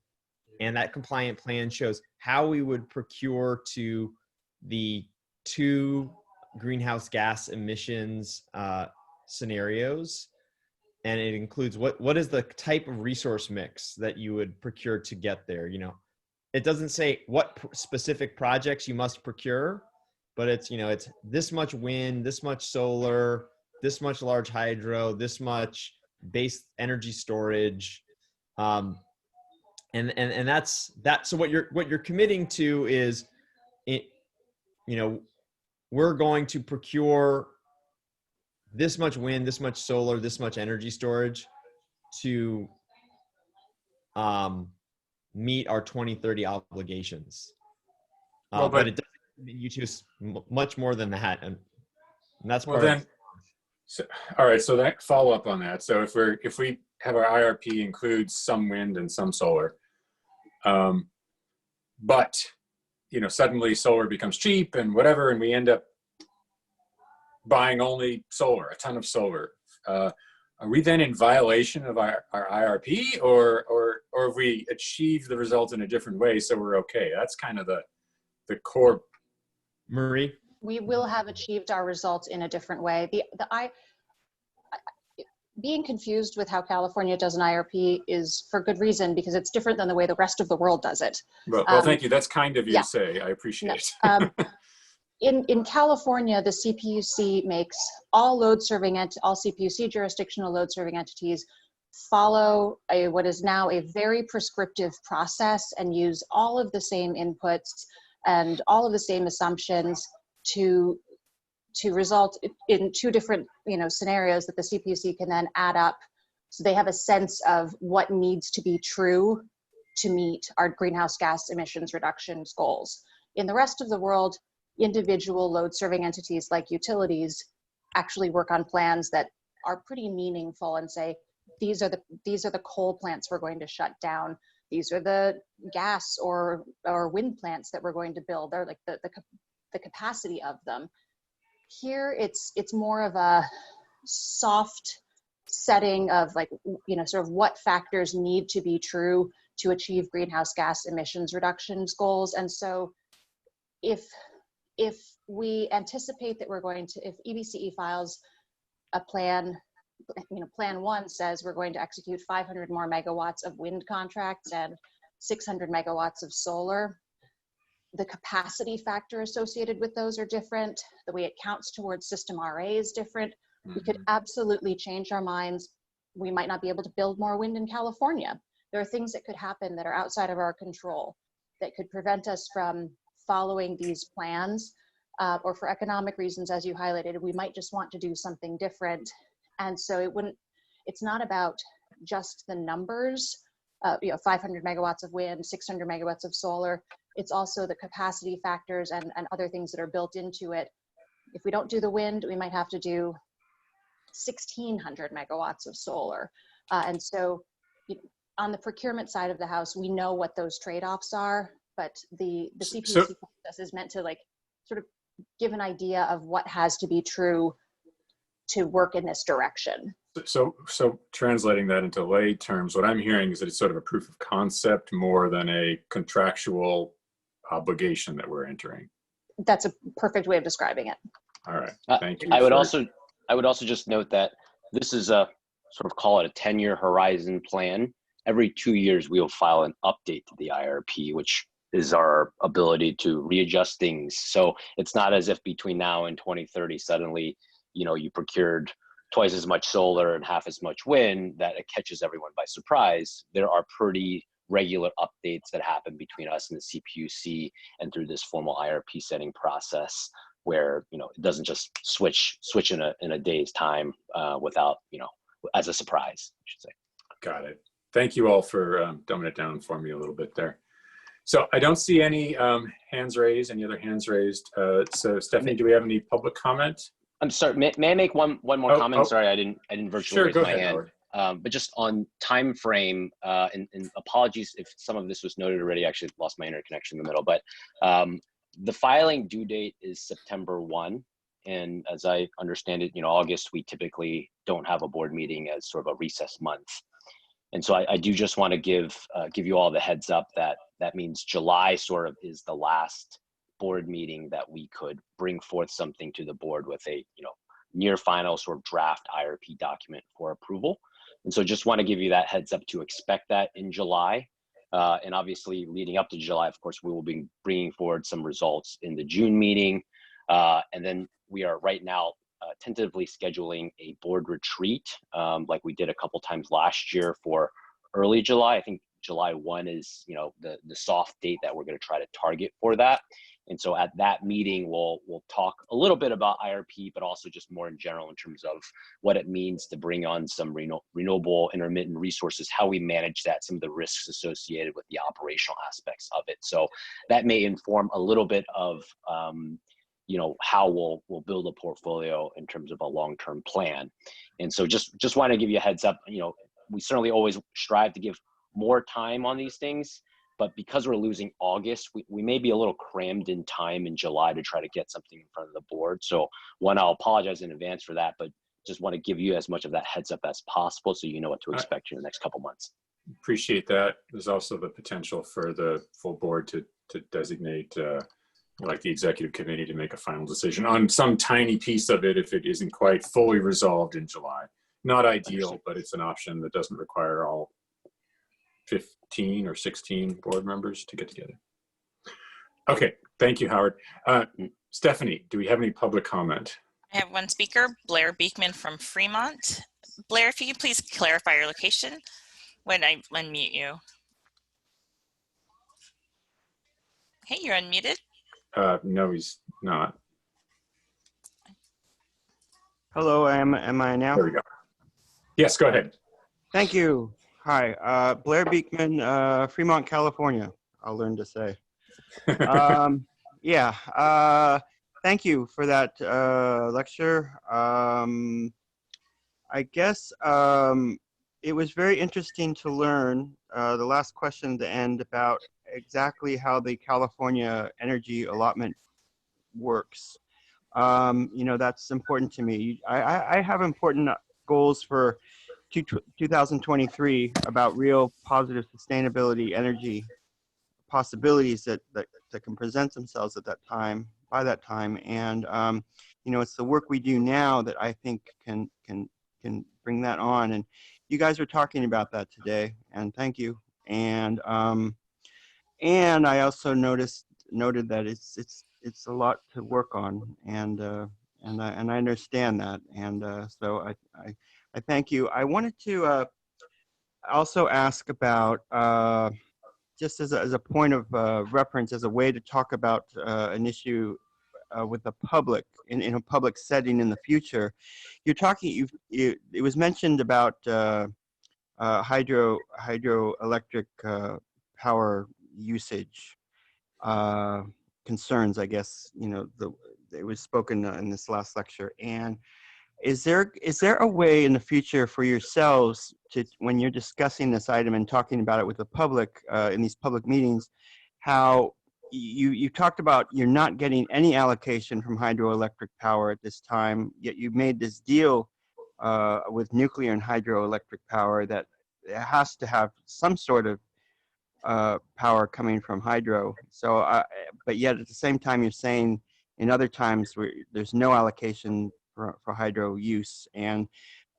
And that compliant plan shows how we would procure to the 2 greenhouse gas emissions scenarios. And it includes what is the type of resource mix that you would procure to get there. It doesn't say what specific projects you must procure, but it's this much wind, this much solar, this much large hydro, this much base energy storage. And that's that. So what you're committing to is, we're going to procure this much wind, this much solar, this much energy storage to meet our 2030 obligations. But it doesn't mean you choose much more than that, and that's part of. All right. So that follow up on that. So if we have our IRP includes some wind and some solar. But suddenly solar becomes cheap and whatever, and we end up buying only solar, a ton of solar. Are we then in violation of our IRP, or have we achieved the results in a different way, so we're okay? That's kind of the core. Marie? We will have achieved our results in a different way. Being confused with how California does an IRP is for good reason, because it's different than the way the rest of the world does it. Well, thank you. That's kind of you to say. I appreciate it. In California, the CPUC makes all CPUC jurisdictional load serving entities follow what is now a very prescriptive process and use all of the same inputs and all of the same assumptions to result in 2 different scenarios that the CPUC can then add up, so they have a sense of what needs to be true to meet our greenhouse gas emissions reductions goals. In the rest of the world, individual load serving entities like utilities actually work on plans that are pretty meaningful and say, these are the coal plants we're going to shut down. These are the gas or wind plants that we're going to build. They're like the capacity of them. Here, it's more of a soft setting of like, sort of what factors need to be true to achieve greenhouse gas emissions reductions goals. And so if we anticipate that we're going to, if EBCE files a plan, plan 1 says we're going to execute 500 more megawatts of wind contracts and 600 megawatts of solar, the capacity factor associated with those are different. The way it counts towards system RA is different. We could absolutely change our minds. We might not be able to build more wind in California. There are things that could happen that are outside of our control that could prevent us from following these plans, or for economic reasons, as you highlighted, we might just want to do something different. And so it's not about just the numbers, 500 megawatts of wind, 600 megawatts of solar. It's also the capacity factors and other things that are built into it. If we don't do the wind, we might have to do 1,600 megawatts of solar. And so on the procurement side of the house, we know what those trade-offs are, but the CPUC process is meant to like sort of give an idea of what has to be true to work in this direction. So translating that into lay terms, what I'm hearing is that it's sort of a proof of concept more than a contractual obligation that we're entering. That's a perfect way of describing it. All right, thank you. I would also just note that this is a sort of, call it a 10-year horizon plan. Every 2 years, we will file an update to the IRP, which is our ability to readjust things. So it's not as if between now and 2030, suddenly, you procured twice as much solar and half as much wind, that it catches everyone by surprise. There are pretty regular updates that happen between us and the CPUC and through this formal IRP setting process, where it doesn't just switch in a day's time without as a surprise, I should say. Got it. Thank you all for dumbing it down for me a little bit there. So I don't see any hands raised, any other hands raised. So Stephanie, do we have any public comment? I'm sorry, may I make one more comment? Sorry, I didn't virtually raise my hand. But just on time frame, and apologies if some of this was noted already. I actually lost my internet connection in the middle, but the filing due date is September 1. And as I understand it, August, we typically don't have a board meeting as sort of a recess month. And so I do just want to give you all the heads up that means July sort of is the last board meeting that we could bring forth something to the board with a near final sort of draft IRP document for approval. And so just want to give you that heads up to expect that in July. And obviously leading up to July, of course, we will be bringing forward some results in the June meeting. And then we are right now tentatively scheduling a board retreat like we did a couple times last year for early July. I think July 1 is the soft date that we're going to try to target for that. And so at that meeting, we'll talk a little bit about IRP, but also just more in general in terms of what it means to bring on some renewable intermittent resources, how we manage that, some of the risks associated with the operational aspects of it. So that may inform a little bit of how we'll build a portfolio in terms of a long-term plan. And so just want to give you a heads up. We certainly always strive to give more time on these things, but because we're losing August, we may be a little crammed in time in July to try to get something in front of the board. So one, I'll apologize in advance for that, but just want to give you as much of that heads up as possible so you know what to expect in the next couple months. Appreciate that. There's also the potential for the full board to designate like the executive committee to make a final decision on some tiny piece of it if it isn't quite fully resolved in July. Not ideal, but it's an option that doesn't require all 15 or 16 board members to get together. Okay, thank you, Howard. Stephanie, do we have any public comment? I have one speaker, Blair Beekman from Fremont. Blair, if you could please clarify your location when I unmute you. Okay, you're unmuted. No, he's not. Hello, am I now? There we go. Yes, go ahead. Thank you. Hi, Blair Beekman, Fremont, California. I'll learn to say. Thank you for that lecture. I guess it was very interesting to learn the last question at the end about exactly how the California energy allotment works. That's important to me. I have important goals for 2023 about real positive sustainability energy possibilities that can present themselves at that time, by that time. And, you know, it's the work we do now that I think can bring that on. And you guys are talking about that today, and thank you. And I also noted that it's a lot to work on, and I understand that. And so I thank you. I wanted to also ask about, just as a point of reference, as a way to talk about an issue with the public in a public setting in the future. You're talking. It was mentioned about hydroelectric power usage concerns. I guess you know it was spoken in this last lecture. And is there a way in the future for yourselves to, when you're discussing this item and talking about it with the public in these public meetings, how you talked about you're not getting any allocation from hydroelectric power at this time, yet you made this deal with nuclear and hydroelectric power that it has to have some sort of power coming from hydro. So, but yet at the same time, you're saying in other times where there's no allocation for hydro use. And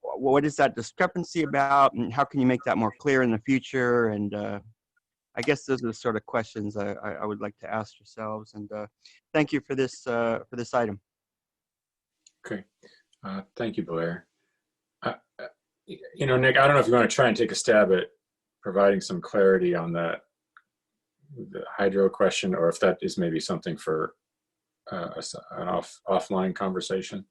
what is that discrepancy about, and how can you make that more clear in the future? And I guess those are the sort of questions I would like to ask yourselves. And thank you for this item. Okay, thank you, Blair. You know, Nick, I don't know if you want to try and take a stab at providing some clarity on that, the hydro question, or if that is maybe something for an offline conversation.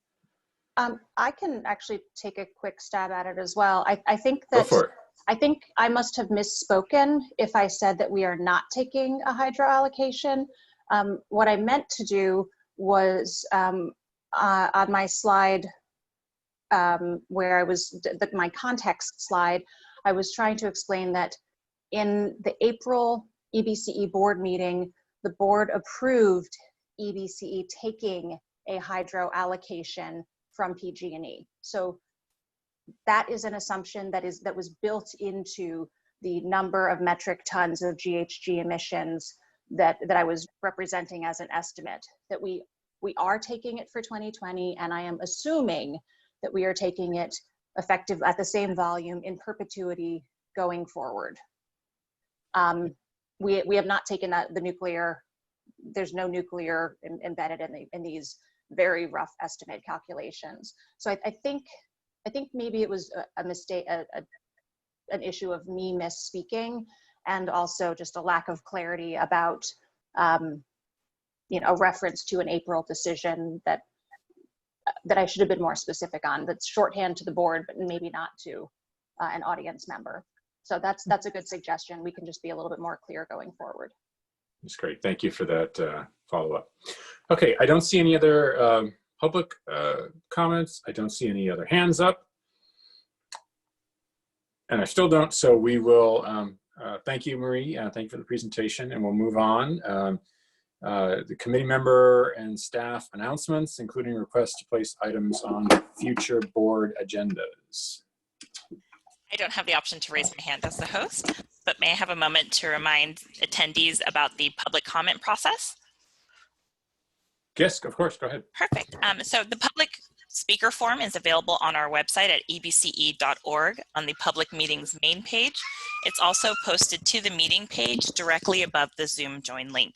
I can actually take a quick stab at it as well. I think that Go for it. I think I must have misspoken if I said that we are not taking a hydro allocation. What I meant to do was on my slide where I was, my context slide, I was trying to explain that in the April EBCE board meeting, the board approved EBCE taking a hydro allocation from PG&E. So that is an assumption that was built into the number of metric tons of GHG emissions that I was representing as an estimate, that we are taking it for 2020, and I am assuming that we are taking it effective at the same volume in perpetuity going forward. We have not taken the nuclear. There's no nuclear embedded in these very rough estimate calculations. So I think maybe it was a mistake, an issue of me misspeaking, and also just a lack of clarity about you know, a reference to an April decision that I should have been more specific on. That's shorthand to the board, but maybe not to an audience member. So that's a good suggestion. We can just be a little bit more clear going forward. That's great. Thank you for that follow-up. Okay, I don't see any other public comments. I don't see any other hands up. And I still don't, so we will, thank you, Marie. Thank you for the presentation, and we'll move on. The committee member and staff announcements, including requests to place items on future board agendas. I don't have the option to raise my hand as the host, but may I have a moment to remind attendees about the public comment process? Yes, of course, go ahead. Perfect. So the public speaker form is available on our website at ebce.org on the public meetings main page. It's also posted to the meeting page directly above the Zoom join link.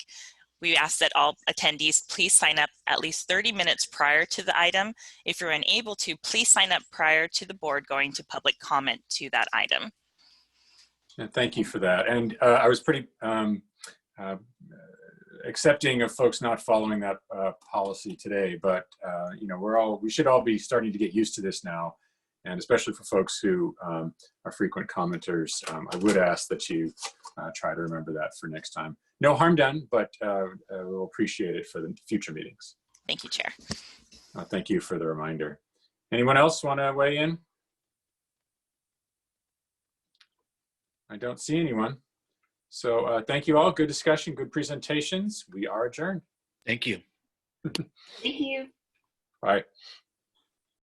We ask that all attendees please sign up at least 30 minutes prior to the item. If you're unable to, please sign up prior to the board going to public comment to that item. And thank you for that. And I was pretty accepting of folks not following that policy today, but you know, we should all be starting to get used to this now, and especially for folks who are frequent commenters, I would ask that you try to remember that for next time. No harm done, but we'll appreciate it for the future meetings. Thank you, Chair. Thank you for the reminder. Anyone else want to weigh in? I don't see anyone. So thank you all. Good discussion, good presentations. We are adjourned. Thank you. Thank you. Bye.